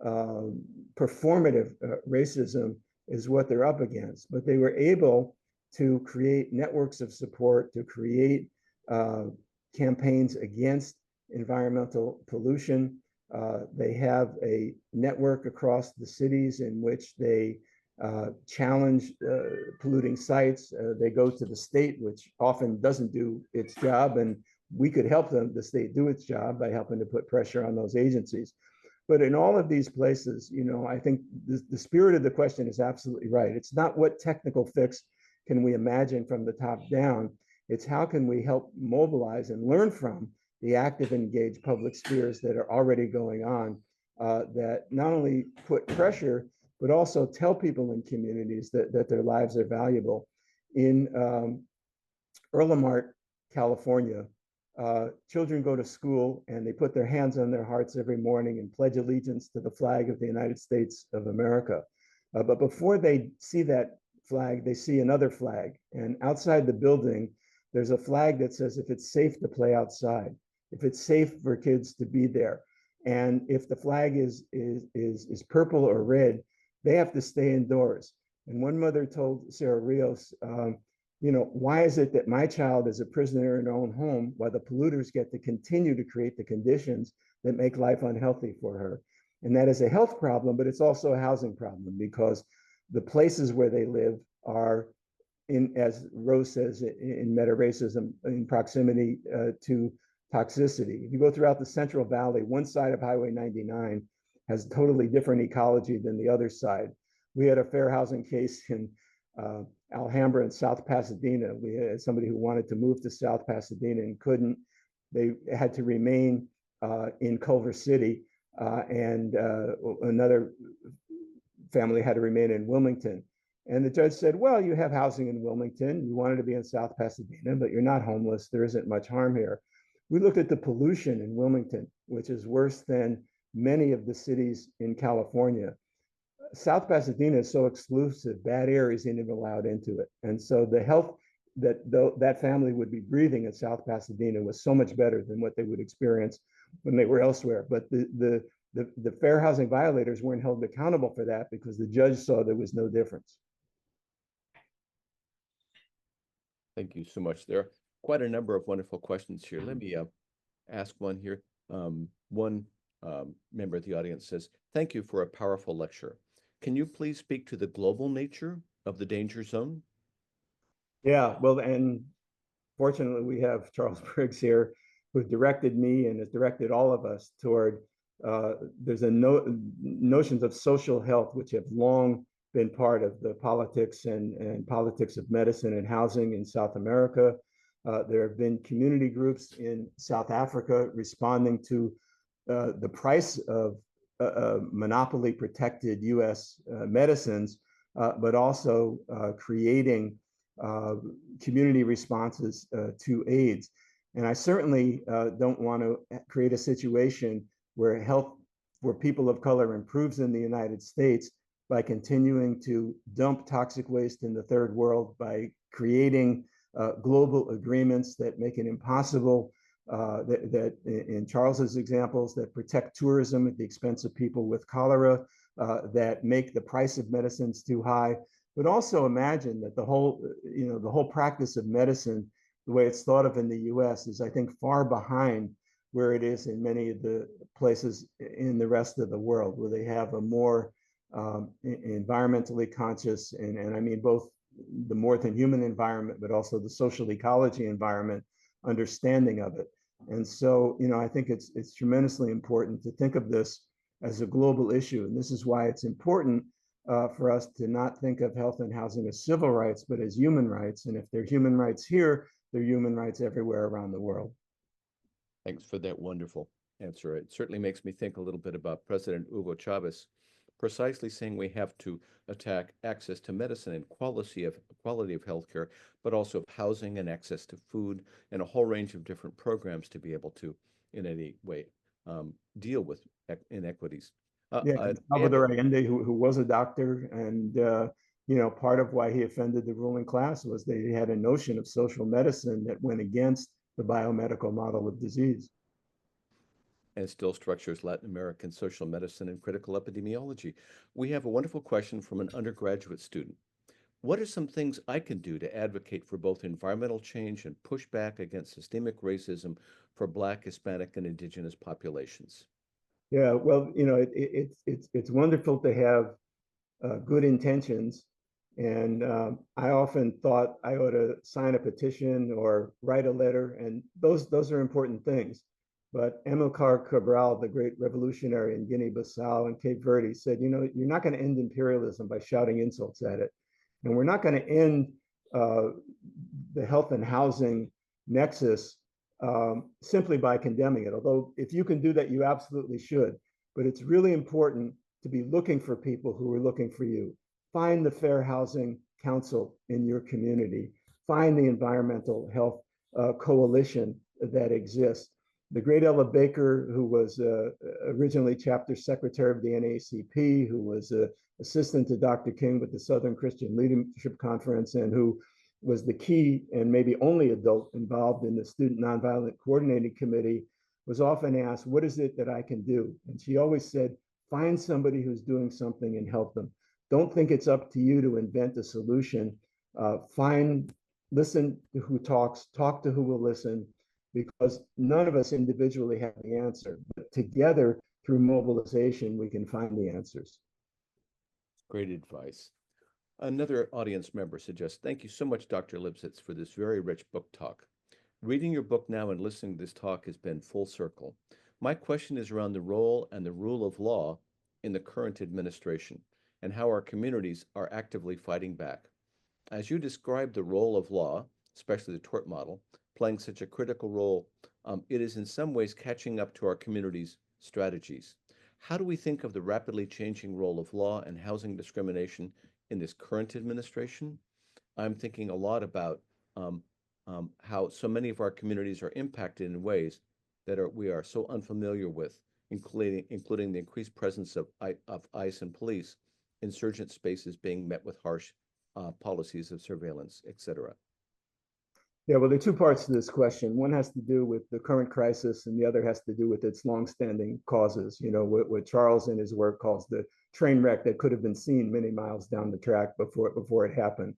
performative racism is what they're up against. But they were able to create networks of support, to create campaigns against environmental pollution. They have a network across the cities in which they challenge polluting sites. They go to the state, which often doesn't do its job, and we could help the state do its job by helping to put pressure on those agencies. But in all of these places, I think the spirit of the question is absolutely right. It's not what technical fix can we imagine from the top down. It's how can we help mobilize and learn from the active, engaged public spheres that are already going on, that not only put pressure, but also tell people in communities that their lives are valuable. In Earlemart, California, children go to school and they put their hands on their hearts every morning and pledge allegiance to the flag of the United States of America. But before they see that flag, they see another flag. And outside the building, there's a flag that says if it's safe to play outside, if it's safe for kids to be there. And if the flag is purple or red, they have to stay indoors. And one mother told Sarah Rios, why is it that my child is a prisoner in her own home while the polluters get to continue to create the conditions that make life unhealthy for her? And that is a health problem, but it's also a housing problem because the places where they live are in, as Rose says, in meta-racism, in proximity to toxicity. If you go throughout the Central Valley, one side of Highway 99 has totally different ecology than the other side. We had a fair housing case in Alhambra in South Pasadena. We had somebody who wanted to move to South Pasadena and couldn't. They had to remain in Culver City, and another family had to remain in Wilmington. And the judge said, well, you have housing in Wilmington. You wanted to be in South Pasadena, but you're not homeless. There isn't much harm here. We looked at the pollution in Wilmington, which is worse than many of the cities in California. South Pasadena is so exclusive, bad air isn't even allowed into it. And so the health that family would be breathing at South Pasadena was so much better than what they would experience when they were elsewhere. But the fair housing violators weren't held accountable for that because the judge saw there was no difference. Thank you so much. There are quite a number of wonderful questions here. Let me ask one here. One member of the audience says, thank you for a powerful lecture. Can you please speak to the global nature of the danger zone? Yeah, well, and fortunately we have Charles Briggs here who directed me and has directed all of us toward, there's notions of social health, which have long been part of the politics and politics of medicine and housing in South America. There have been community groups in South Africa responding to the price of monopoly protected US medicines, but also creating community responses to AIDS. And I certainly don't want to create a situation where health for people of color improves in the United States by continuing to dump toxic waste in the third world, by creating global agreements that make it impossible, that in Charles's examples, that protect tourism at the expense of people with cholera, that make the price of medicines too high. But also imagine that the whole practice of medicine, the way it's thought of in the US, is I think far behind where it is in many of the places in the rest of the world, where they have a more environmentally conscious, and I mean both the more than human environment, but also the social ecology environment understanding of it. And so, I think it's tremendously important to think of this as a global issue. And this is why it's important for us to not think of health and housing as civil rights, but as human rights. And if they're human rights here, they're human rights everywhere around the world. Thanks for that wonderful answer. It certainly makes me think a little bit about President Hugo Chavez, precisely saying we have to attack access to medicine and quality of healthcare, but also housing and access to food and a whole range of different programs to be able to, in any way, deal with inequities. Yeah, Salvador Allende, who was a doctor, and part of why he offended the ruling class was they had a notion of social medicine that went against the biomedical model of disease. And still structures Latin American social medicine and critical epidemiology. We have a wonderful question from an undergraduate student. What are some things I can do to advocate for both environmental change and push back against systemic racism for Black, Hispanic, and Indigenous populations? Yeah, well, it's wonderful to have good intentions, and I often thought I ought to sign a petition or write a letter, and those are important things. but Amilcar Cabral, the great revolutionary in Guinea-Bissau and Cape Verde, said, you're not going to end imperialism by shouting insults at it. And we're not going to end the health and housing nexus simply by condemning it. Although if you can do that, you absolutely should. But it's really important to be looking for people who are looking for you. Find the Fair Housing Council in your community. Find the environmental health coalition that exists. The great Ella Baker, who was originally chapter secretary of the NAACP, who was assistant to Dr. King with the Southern Christian Leadership Conference, and who was the key and maybe only adult involved in the Student Nonviolent Coordinating Committee, was often asked, what is it that I can do? And she always said, find somebody who's doing something and help them. Don't think it's up to you to invent a solution. Listen to who talks, talk to who will listen, because none of us individually have the answer. But together, through mobilization, we can find the answers. Great advice. Another audience member suggests, thank you so much, Dr. Lipsitz, for this very rich book talk. Reading your book now and listening to this talk has been full circle. My question is around the role and the rule of law in the current administration and how our communities are actively fighting back. As you describe the role of law, especially the tort model, playing such a critical role, it is in some ways catching up to our community's strategies. How do we think of the rapidly changing role of law and housing discrimination in this current administration? I'm thinking a lot about how so many of our communities are impacted in ways that we are so unfamiliar with, including the increased presence of ICE and police, insurgent spaces being met with harsh policies of surveillance, et cetera. Yeah, well, there are two parts to this question. One has to do with the current crisis, and the other has to do with its longstanding causes. What Charles in his work calls the train wreck that could have been seen many miles down the track before it happened.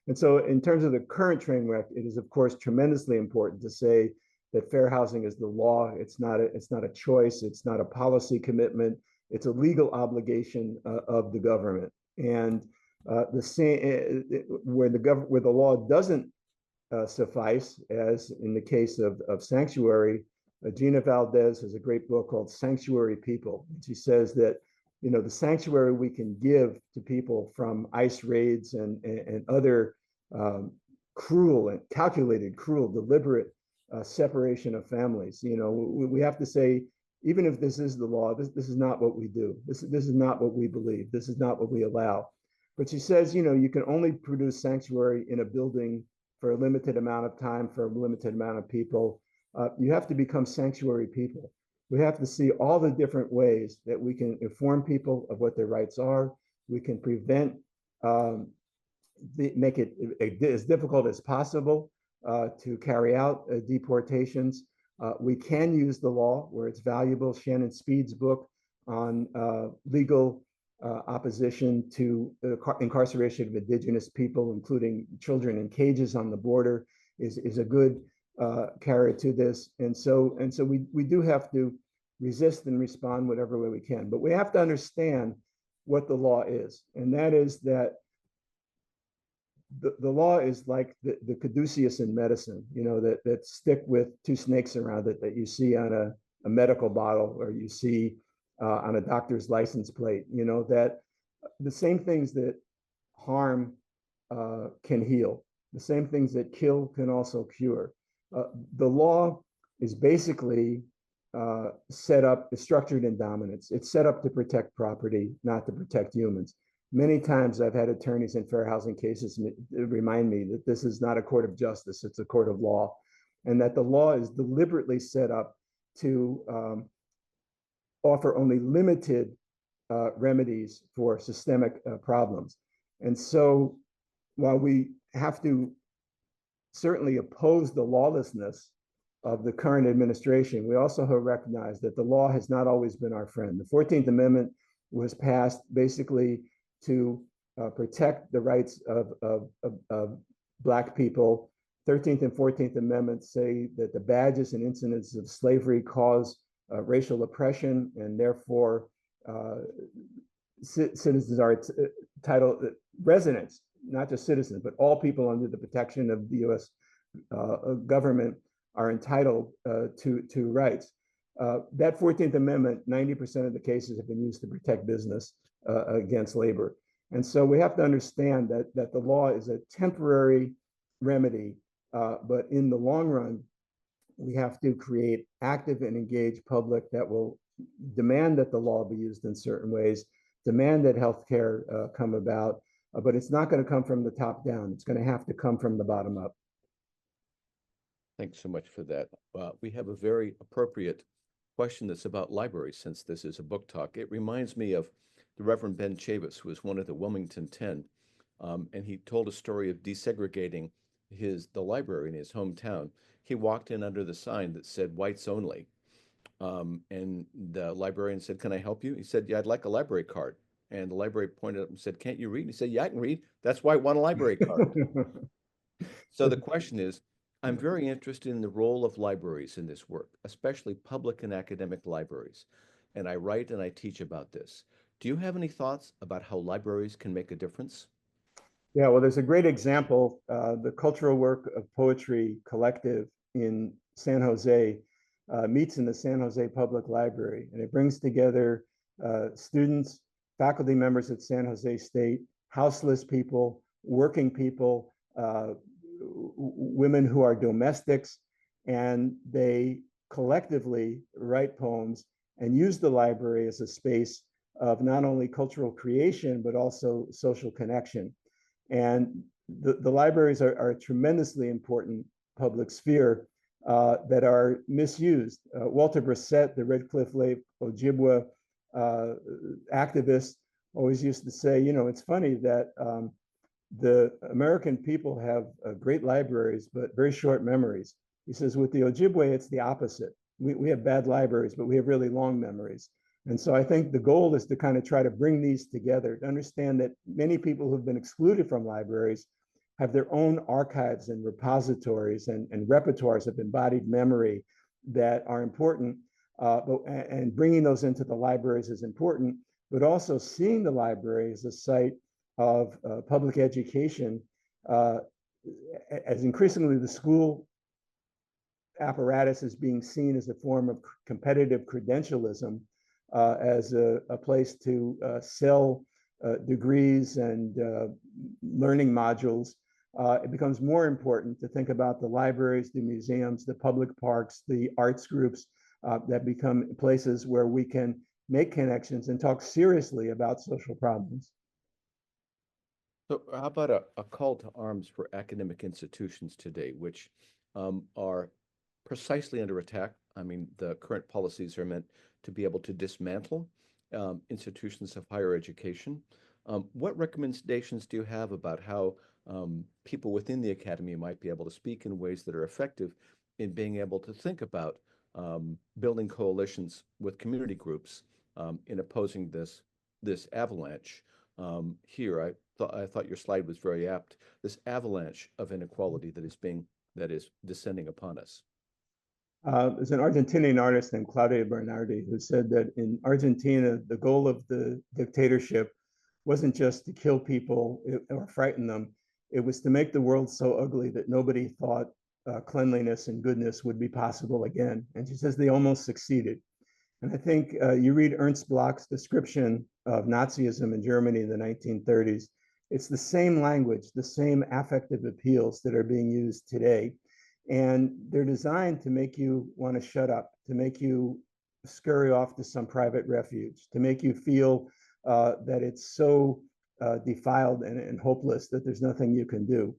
And so in terms of the current train wreck, it is, of course, tremendously important to say that fair housing is the law. It's not a choice. It's not a policy commitment. It's a legal obligation of the government. And the same where the law doesn't suffice, as in the case of sanctuary. Gina Valdez has a great book called Sanctuary People. She says that the sanctuary we can give to people from ICE raids and other cruel and calculated, deliberate separation of families. We have to say, even if this is the law, this is not what we do. This is not what we believe. This is not what we allow. But she says, you can only produce sanctuary in a building for a limited amount of time, for a limited amount of people. You have to become sanctuary people. We have to see all the different ways that we can inform people of what their rights are. We can prevent, make it as difficult as possible to carry out deportations. We can use the law where it's valuable. Shannon Speed's book on legal opposition to incarceration of indigenous people, including children in cages on the border, is a good carrot to this. And so we do have to resist and respond whatever way we can. But we have to understand what the law is. And that is that the law is like the caduceus in medicine, that stick with two snakes around it that you see on a medical bottle, or you see on a doctor's license plate, that the same things that harm can heal. The same things that kill can also cure. The law is basically structured in dominance. It's set up to protect property, not to protect humans. Many times I've had attorneys in fair housing cases remind me that this is not a court of justice, it's a court of law, and that the law is deliberately set up to offer only limited remedies for systemic problems. And so while we have to certainly oppose the lawlessness of the current administration, we also recognize that the law has not always been our friend. The 14th Amendment was passed basically to protect the rights of Black people. 13th and 14th Amendments say that the badges and incidents of slavery cause racial oppression, and therefore citizens are entitled, residents, not just citizens, but all people under the protection of the U.S. Government are entitled to rights. That 14th Amendment, 90% of the cases have been used to protect business against labor. And so we have to understand that the law is a temporary remedy, but in the long run, we have to create active and engaged public that will demand that the law be used in certain ways, demand that healthcare come about, but it's not going to come from the top down. It's going to have to come from the bottom up. Thanks so much for that. We have a very appropriate question that's about libraries, since this is a book talk. It reminds me of the Reverend Ben Chavis, who was one of the Wilmington 10, and he told a story of desegregating the library in his hometown. He walked in under the sign that said whites only, and the librarian said, "Can I help you?" He said, "Yeah, I'd like a library card." And the library pointed up and said, "Can't you read?" And he said, "Yeah, I can read. That's why I want a library card." So the question is, I'm very interested in the role of libraries in this work, especially public and academic libraries. And I write and I teach about this. Do you have any thoughts about how libraries can make a difference? Yeah, well, there's a great example. The Cultural Work of Poetry Collective in San Jose meets in the San Jose Public Library, and it brings together students, faculty members at San Jose State, houseless people, working people, women who are domestics, and they collectively write poems and use the library as a space of not only cultural creation, but also social connection. And the libraries are a tremendously important public sphere that are misused. Walter Brissett, the Red Cliff Lake Ojibwa activist, always used to say, you know, it's funny that the American people have great libraries, but very short memories. He says, with the Ojibwe, it's the opposite. We have bad libraries, but we have really long memories. And so I think the goal is to kind of try to bring these together, to understand that many people who've been excluded from libraries have their own archives and repositories and repertoires of embodied memory that are important. And bringing those into the libraries is important, but also seeing the library as a site of public education, as increasingly the school apparatus is being seen as a form of competitive credentialism, as a place to sell degrees and learning modules. It becomes more important to think about the libraries, the museums, the public parks, the arts groups that become places where we can make connections and talk seriously about social problems. So how about a call to arms for academic institutions today, which are precisely under attack? I mean, the current policies are meant to be able to dismantle institutions of higher education. What recommendations do you have about how people within the academy might be able to speak in ways that are effective in being able to think about building coalitions with community groups in opposing this avalanche? Here, I thought your slide was very apt. This avalanche of inequality that is descending upon us. There's an Argentinian artist named Claudia Bernardi who said that in Argentina, the goal of the dictatorship wasn't just to kill people or frighten them. It was to make the world so ugly that nobody thought cleanliness and goodness would be possible again. And she says they almost succeeded. And I think you read Ernst Bloch's description of Nazism in Germany in the 1930s. It's the same language, the same affective appeals that are being used today. And they're designed to make you want to shut up, to make you scurry off to some private refuge, to make you feel that it's so defiled and hopeless that there's nothing you can do.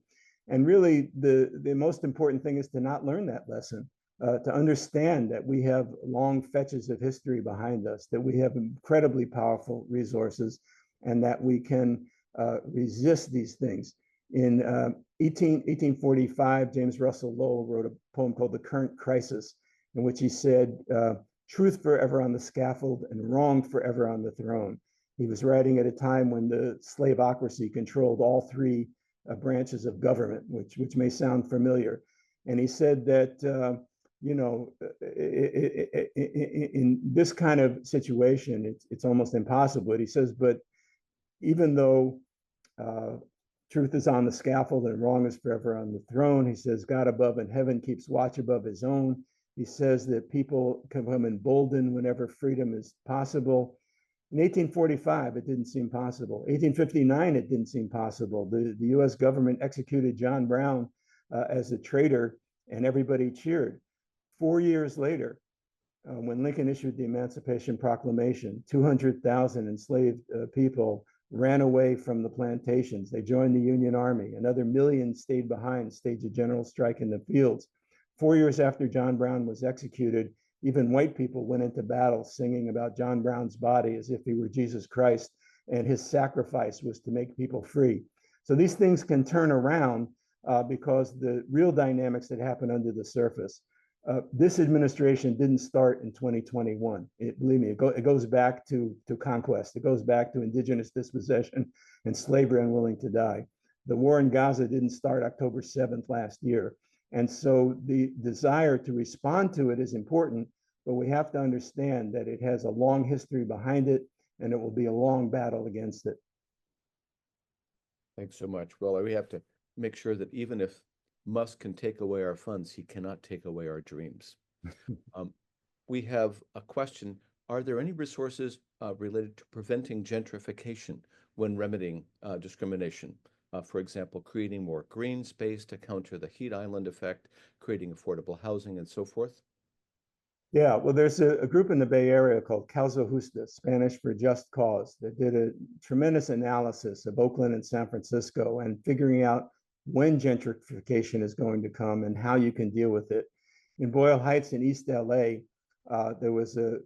And really, the most important thing is to not learn that lesson, to understand that we have long fetches of history behind us, that we have incredibly powerful resources, and that we can resist these things. In 1845, James Russell Lowell wrote a poem called The Current Crisis, in which he said, truth forever on the scaffold and wrong forever on the throne. He was writing at a time when the slaveocracy controlled all three branches of government, which may sound familiar. And he said that, you know, in this kind of situation, it's almost impossible. But he says, but even though truth is on the scaffold and wrong is forever on the throne, he says, God above in heaven keeps watch above his own. He says that people can become emboldened whenever freedom is possible. In 1845, it didn't seem possible. 1859, it didn't seem possible. The US government executed John Brown as a traitor, and everybody cheered. 4 years later, when Lincoln issued the Emancipation Proclamation, 200,000 enslaved people ran away from the plantations. They joined the Union Army. Another million stayed behind, staged a general strike in the fields. 4 years after John Brown was executed, even white people went into battle singing about John Brown's body as if he were Jesus Christ, and his sacrifice was to make people free. So these things can turn around because the real dynamics that happen under the surface. This administration didn't start in 2021. Believe me, it goes back to conquest. It goes back to indigenous dispossession and slavery unwilling to die. The war in Gaza didn't start October 7th last year. And so the desire to respond to it is important, but we have to understand that it has a long history behind it, and it will be a long battle against it. Thanks so much. Well, we have to make sure that even if Musk can take away our funds, he cannot take away our dreams. We have a question. Are there any resources related to preventing gentrification when remedying discrimination? For example, creating more green space to counter the heat island effect, creating affordable housing, and so forth? Yeah, well, there's a group in the Bay Area called Causa Justa, Spanish for Just Cause, that did a tremendous analysis of Oakland and San Francisco and figuring out when gentrification is going to come and how you can deal with it. In Boyle Heights in East LA, there was a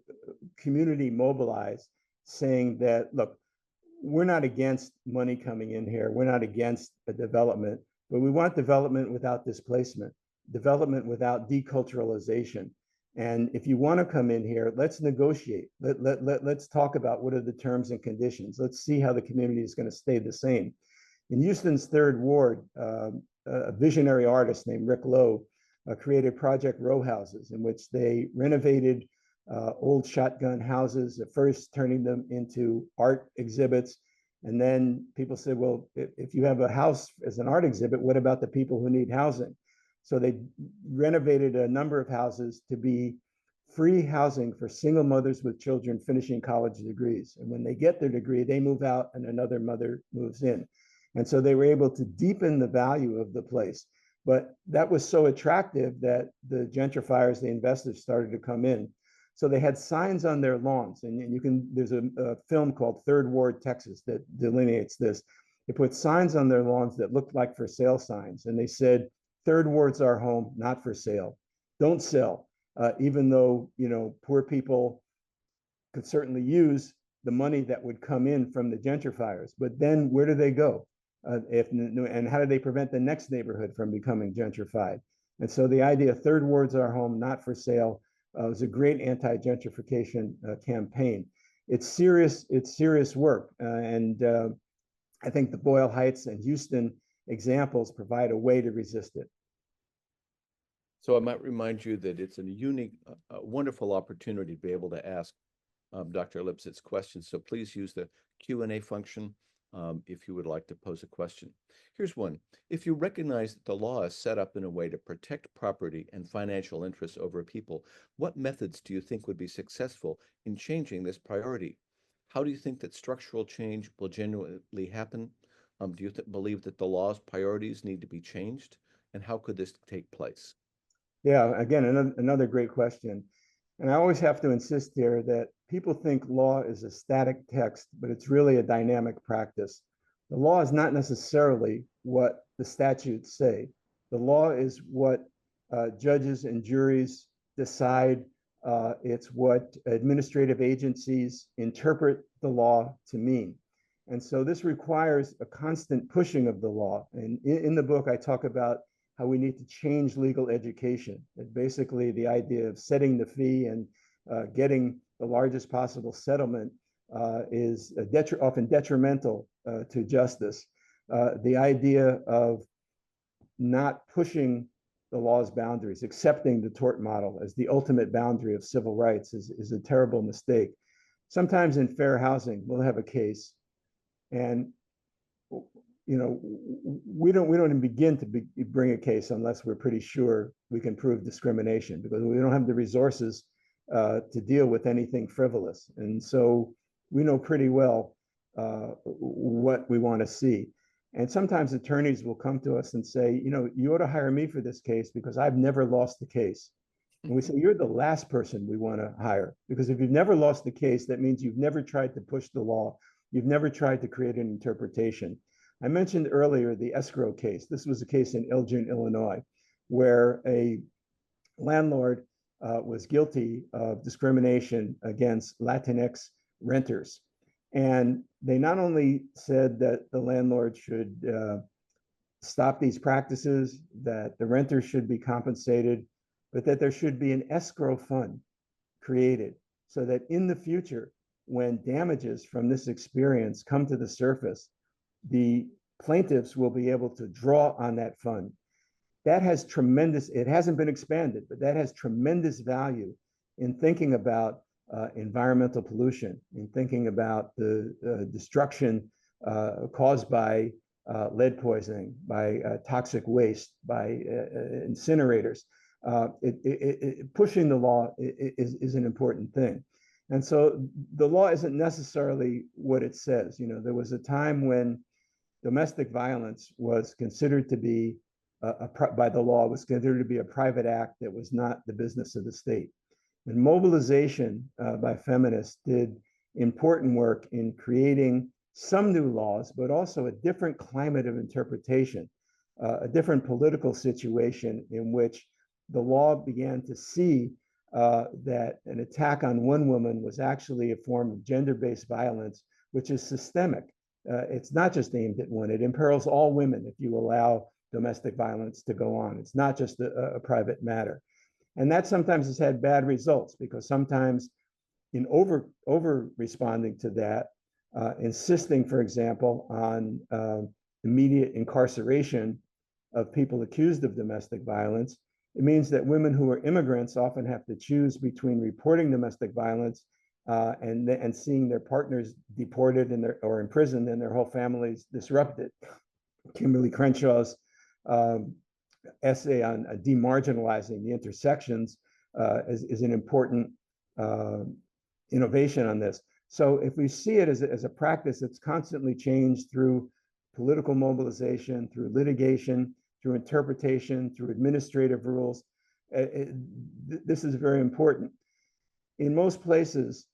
community mobilized saying that, look, we're not against money coming in here. We're not against a development, but we want development without displacement, development without deculturalization. And if you want to come in here, let's negotiate. Let's talk about what are the terms and conditions. Let's see how the community is going to stay the same. In Houston's third ward, a visionary artist named Rick Lowe created Project Row Houses, in which they renovated old shotgun houses, at first turning them into art exhibits. And then people said, well, if you have a house as an art exhibit, what about the people who need housing? So they renovated a number of houses to be free housing for single mothers with children finishing college degrees. And when they get their degree, they move out and another mother moves in. And so they were able to deepen the value of the place. But that was so attractive that the gentrifiers, the investors, started to come in. So they had signs on their lawns, and there's a film called Third Ward, Texas, that delineates this. They put signs on their lawns that looked like for sale signs, and they said, Third Ward's our home, not for sale. Don't sell, even though, poor people could certainly use the money that would come in from the gentrifiers. But then where do they go? And how do they prevent the next neighborhood from becoming gentrified? And so the idea, Third Ward's our home, not for sale, was a great anti-gentrification campaign. It's serious work. And I think the Boyle Heights and Houston examples provide a way to resist it. So I might remind you that it's a unique, wonderful opportunity to be able to ask Dr. Lipsitz questions. So please use the Q&A function if you would like to pose a question. Here's one. If you recognize that the law is set up in a way to protect property and financial interests over people, what methods do you think would be successful in changing this priority? How do you think that structural change will genuinely happen? Do you believe that the law's priorities need to be changed? And how could this take place? Yeah, again, another great question. And I always have to insist here that people think law is a static text, but it's really a dynamic practice. The law is not necessarily what the statutes say. The law is what judges and juries decide. It's what administrative agencies interpret the law to mean. And so this requires a constant pushing of the law. And in the book, I talk about how we need to change legal education. And basically, the idea of setting the fee and getting the largest possible settlement is often detrimental to justice. The idea of not pushing the law's boundaries, accepting the tort model as the ultimate boundary of civil rights is a terrible mistake. Sometimes in fair housing, we'll have a case, and we don't even begin to bring a case unless we're pretty sure we can prove discrimination, because we don't have the resources to deal with anything frivolous. And so we know pretty well what we want to see. And sometimes attorneys will come to us and say, you ought to hire me for this case because I've never lost the case. And we say, you're the last person we want to hire, because if you've never lost the case, that means you've never tried to push the law. You've never tried to create an interpretation. I mentioned earlier the escrow case. This was a case in Elgin, Illinois, where a landlord was guilty of discrimination against Latinx renters. And they not only said that the landlord should stop these practices, that the renters should be compensated, but that there should be an escrow fund created so that in the future, when damages from this experience come to the surface, the plaintiffs will be able to draw on that fund. That has tremendous, it hasn't been expanded, but that has tremendous value in thinking about environmental pollution, in thinking about the destruction caused by lead poisoning, by toxic waste, by incinerators. Pushing the law is an important thing. And so the law isn't necessarily what it says. There was a time when domestic violence was considered to be, by the law, was considered to be a private act that was not the business of the state. And mobilization by feminists did important work in creating some new laws, but also a different climate of interpretation, a different political situation in which the law began to see that an attack on one woman was actually a form of gender-based violence, which is systemic. It's not just aimed at one. It imperils all women if you allow domestic violence to go on. It's not just a private matter. And that sometimes has had bad results, because sometimes in over responding to that, insisting, for example, on immediate incarceration of people accused of domestic violence, it means that women who are immigrants often have to choose between reporting domestic violence and seeing their partners deported or imprisoned and their whole families disrupted. Kimberly Crenshaw's essay on demarginalizing the intersections is an important innovation on this. So if we see it as a practice that's constantly changed through political mobilization, through litigation, through interpretation, through administrative rules, this is very important. In most places,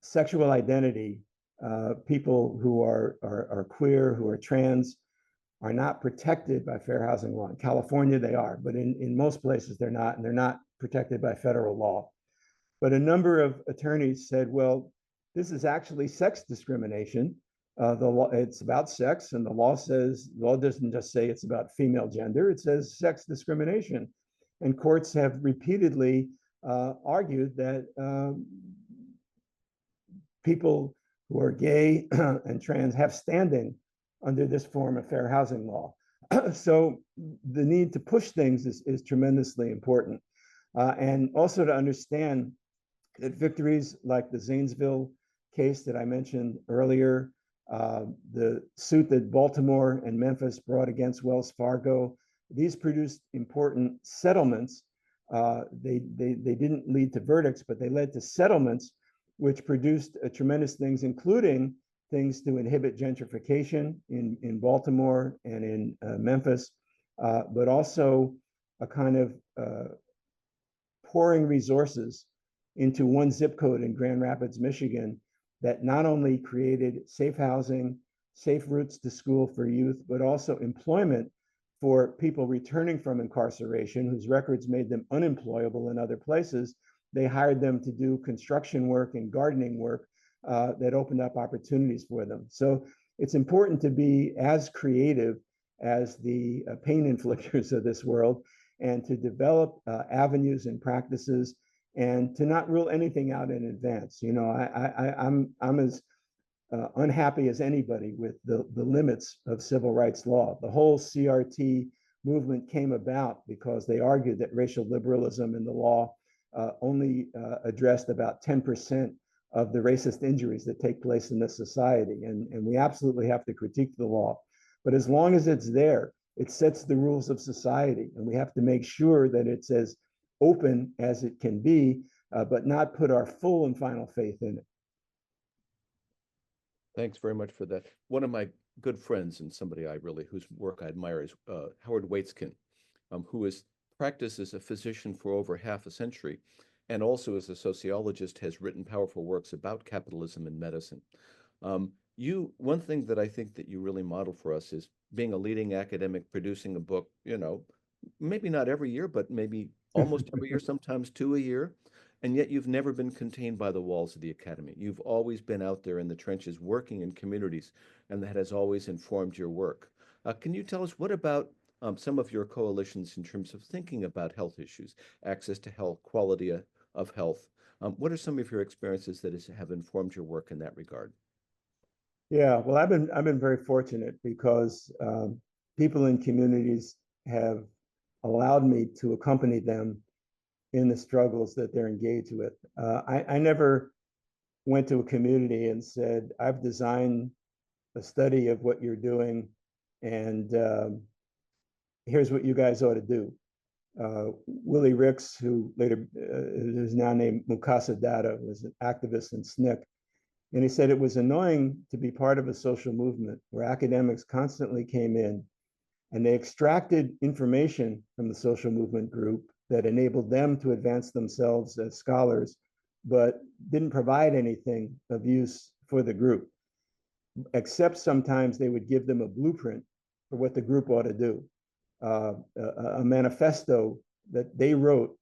sexual identity, people who are queer, who are trans, are not protected by fair housing law. In California, they are, but in most places they're not, and they're not protected by federal law. But a number of attorneys said, well, this is actually sex discrimination. The law, it's about sex, and the law doesn't just say it's about female gender, it says sex discrimination. And courts have repeatedly argued that people who are gay and trans have standing under this form of fair housing law. So the need to push things is tremendously important. And also to understand that victories like the Zanesville case that I mentioned earlier, the suit that Baltimore and Memphis brought against Wells Fargo, these produced important settlements. They didn't lead to verdicts, but they led to settlements which produced tremendous things, including things to inhibit gentrification in Baltimore and in Memphis, but also a kind of pouring resources into one zip code in Grand Rapids, Michigan, that not only created safe housing, safe routes to school for youth, but also employment for people returning from incarceration whose records made them unemployable in other places. They hired them to do construction work and gardening work that opened up opportunities for them. So it's important to be as creative as the pain inflictors of this world, and to develop avenues and practices, and to not rule anything out in advance. I'm as unhappy as anybody with the limits of civil rights law. The whole CRT movement came about because they argued that racial liberalism in the law only addressed about 10% of the racist injuries that take place in this society. And we absolutely have to critique the law. But as long as it's there, it sets the rules of society. And we have to make sure that it's as open as it can be, but not put our full and final faith in it. Thanks very much for that. One of my good friends and somebody whose work I admire is Howard Waitskin, who has practiced as a physician for over half a century, and also as a sociologist has written powerful works about capitalism in medicine. One thing that I think that you really model for us is being a leading academic, producing a book, maybe not every year, but maybe almost every year, sometimes two a year. And yet you've never been contained by the walls of the academy. You've always been out there in the trenches working in communities, and that has always informed your work. Can you tell us what about some of your coalitions in terms of thinking about health issues, access to health, quality of health? What are some of your experiences that have informed your work in that regard? Yeah, well, I've been very fortunate because people in communities have allowed me to accompany them in the struggles that they're engaged with. I never went to a community and said, I've designed a study of what you're doing, and here's what you guys ought to do. Willie Ricks, who later is now named Mukasa Data, was an activist in SNCC. And he said it was annoying to be part of a social movement where academics constantly came in and they extracted information from the social movement group that enabled them to advance themselves as scholars, but didn't provide anything of use for the group, except sometimes they would give them a blueprint for what the group ought to do, a manifesto that they wrote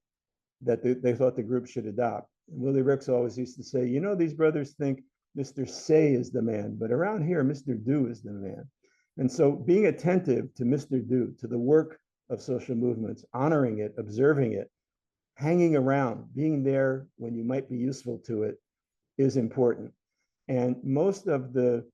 that they thought the group should adopt. And Willie Ricks always used to say, these brothers think Mr. Say is the man, but around here, Mr. Do is the man. And so being attentive to Mr. Do, to the work of social movements, honoring it, observing it, hanging around, being there when you might be useful to it is important. And most of the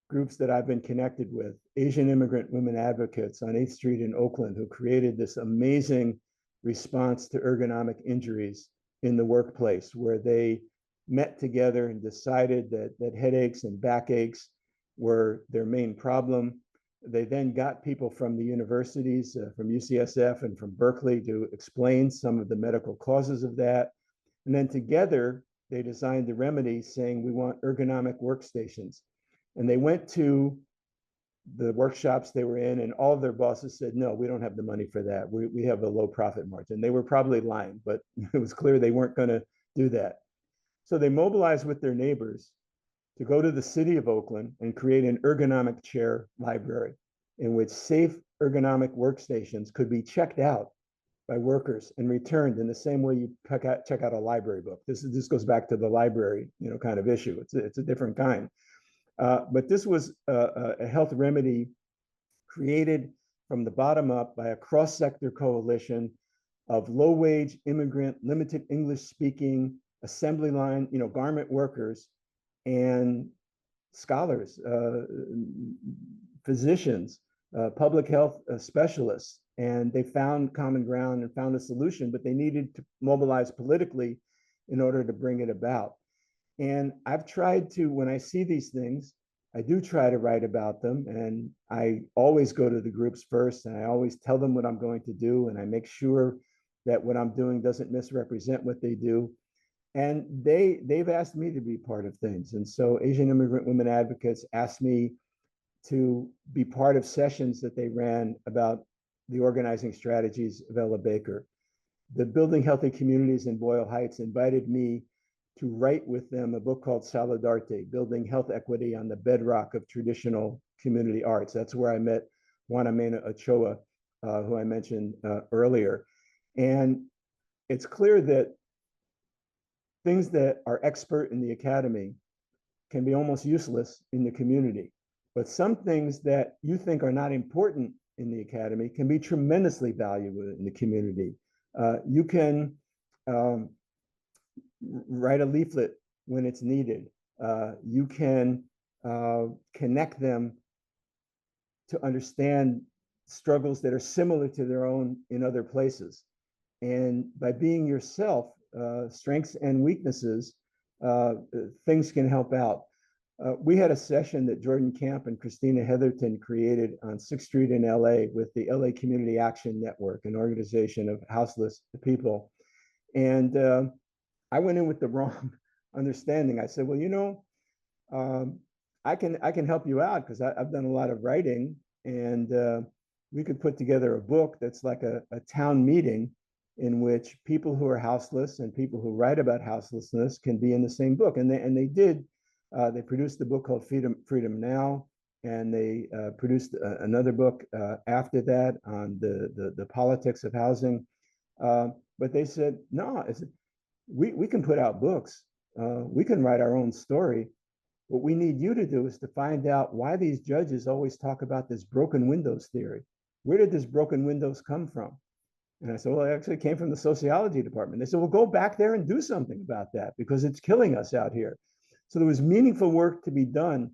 groups that I've been connected with, Asian immigrant women advocates on 8th Street in Oakland, who created this amazing response to ergonomic injuries in the workplace, where they met together and decided that headaches and backaches were their main problem. They then got people from the universities, from UCSF and from Berkeley, to explain some of the medical causes of that. And then together, they designed the remedy saying, we want ergonomic workstations. And they went to the workshops they were in, and all of their bosses said, no, we don't have the money for that. We have a low profit margin. They were probably lying, but it was clear they weren't going to do that. So they mobilized with their neighbors to go to the city of Oakland and create an ergonomic chair library in which safe ergonomic workstations could be checked out by workers and returned in the same way you check out a library book. This goes back to the library, kind of issue. It's a different kind. But this was a health remedy created from the bottom up by a cross-sector coalition of low-wage immigrant, limited English-speaking, assembly line, garment workers and scholars, physicians, public health specialists. And they found common ground and found a solution, but they needed to mobilize politically in order to bring it about. And I've tried to, when I see these things, I do try to write about them. And I always go to the groups first, and I always tell them what I'm going to do. And I make sure that what I'm doing doesn't misrepresent what they do. And they've asked me to be part of things. And so Asian immigrant women advocates asked me to be part of sessions that they ran about the organizing strategies of Ella Baker. The Building Healthy Communities in Boyle Heights invited me to write with them a book called Solidarte, Building Health Equity on the Bedrock of Traditional Community Arts. That's where I met Juana Mena Ochoa, who I mentioned earlier. And it's clear that things that are expert in the academy can be almost useless in the community. But some things that you think are not important in the academy can be tremendously valuable in the community. You can write a leaflet when it's needed. You can connect them to understand struggles that are similar to their own in other places. And by being yourself, strengths and weaknesses, things can help out. We had a session that Jordan Camp and Christina Heatherton created on 6th Street in LA with the LA Community Action Network, an organization of houseless people. And I went in with the wrong understanding. I said, well, um, I can help you out because I've done a lot of writing, and we could put together a book that's like a town meeting in which people who are houseless and people who write about houselessness can be in the same book. And they did. They produced a book called Freedom Now, and they produced another book after that on the politics of housing. Uh, but they said, no, we can put out books. We can write our own story. What we need you to do is to find out why these judges always talk about this broken windows theory. Where did this broken windows come from? And I said, well, it actually came from the sociology department. They said, well, go back there and do something about that because it's killing us out here. So there was meaningful work to be done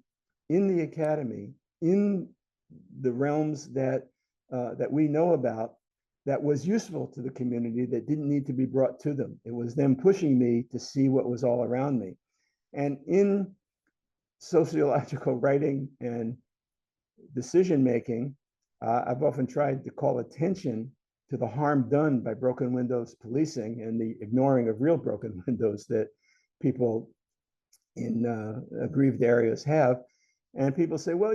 in the academy, in the realms that we know about, that was useful to the community, that didn't need to be brought to them. It was them pushing me to see what was all around me. And in sociological writing and decision making, I've often tried to call attention to the harm done by broken windows policing and the ignoring of real broken windows that people in aggrieved areas have. And people say, well,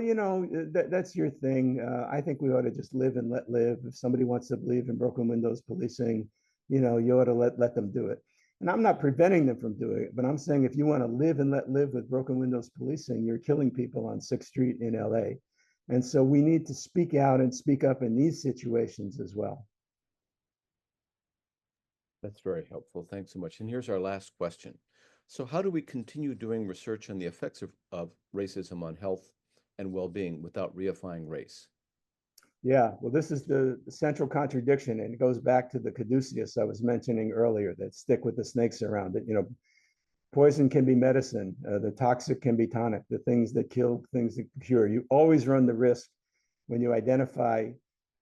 that's your thing. I think we ought to just live and let live. If somebody wants to believe in broken windows policing, you ought to let them do it. And I'm not preventing them from doing it, but I'm saying if you want to live and let live with broken windows policing, you're killing people on 6th Street in LA. And so we need to speak out and speak up in these situations as well. That's very helpful. Thanks so much. And here's our last question. So how do we continue doing research on the effects of racism on health and well-being without reifying race? Yeah, well, this is the central contradiction, and it goes back to the caduceus I was mentioning earlier, that stick with the snakes around it. Poison can be medicine, the toxic can be tonic, the things that kill, things that cure. You always run the risk when you identify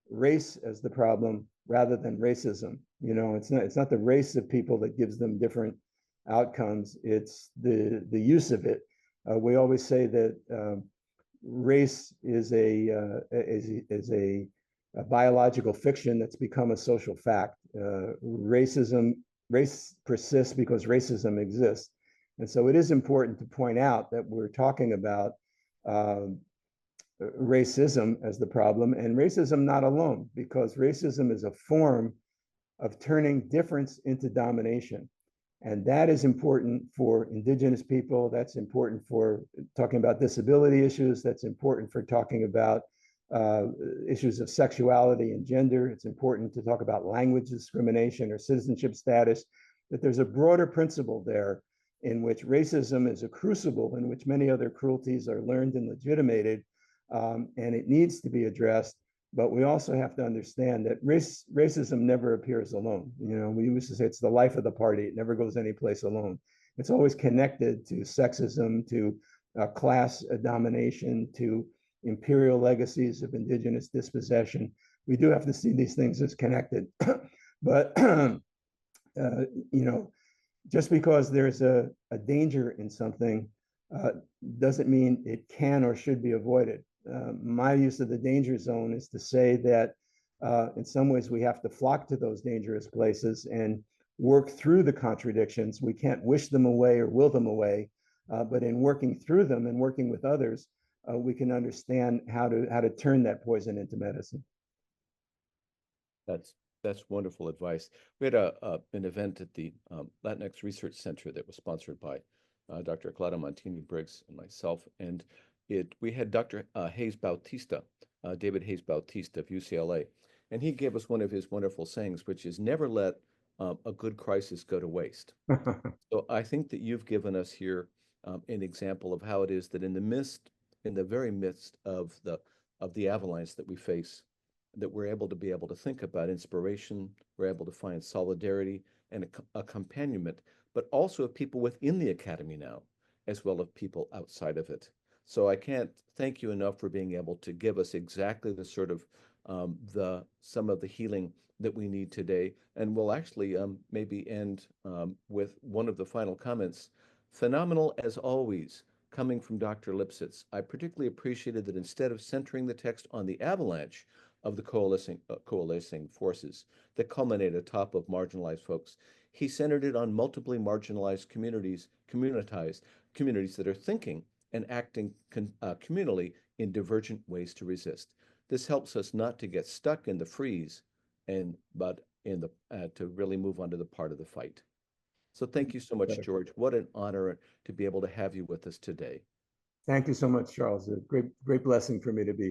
race as the problem rather than racism. It's not the race of people that gives them different outcomes. It's the use of it. We always say that race is a biological fiction that's become a social fact. Race persists because racism exists. And so it is important to point out that we're talking about racism as the problem, and racism not alone, because racism is a form of turning difference into domination. And that is important for Indigenous people. That's important for talking about disability issues. That's important for talking about issues of sexuality and gender. It's important to talk about language discrimination or citizenship status, that there's a broader principle there in which racism is a crucible in which many other cruelties are learned and legitimated, and it needs to be addressed. But we also have to understand that racism never appears alone. We used to say it's the life of the party. It never goes anyplace alone. It's always connected to sexism, to class domination, to imperial legacies of indigenous dispossession. We do have to see these things as connected. But, just because there's a danger in something doesn't mean it can or should be avoided. My use of the danger zone is to say that in some ways we have to flock to those dangerous places and work through the contradictions. We can't wish them away or will them away, but in working through them and working with others, we can understand how to turn that poison into medicine. That's wonderful advice. We had an event at the Latinx Research Center that was sponsored by Dr. Clara Montini Briggs and myself, and we had Dr. Hayes Bautista, David Hayes Bautista of UCLA, and he gave us one of his wonderful sayings, which is never let a good crisis go to waste. So I think that you've given us here an example of how it is that in the very midst of the avalanche that we face, that we're able to think about inspiration, we're able to find solidarity and a companionment, but also of people within the academy now, as well as people outside of it. So I can't thank you enough for being able to give us exactly the sort of some of the healing that we need today. And we'll actually maybe end with one of the final comments Phenomenal as always, coming from Dr. Lipsitz. I particularly appreciated that instead of centering the text on the avalanche of the coalescing forces that culminate atop of marginalized folks, he centered it on multiply marginalized communities that are thinking and acting communally in divergent ways to resist. This helps us not to get stuck in the freeze, but in the to really move on to the part of the fight. So thank you so much, George. What an honor to be able to have you with us today. Thank you so much, Charles. A great blessing for me to be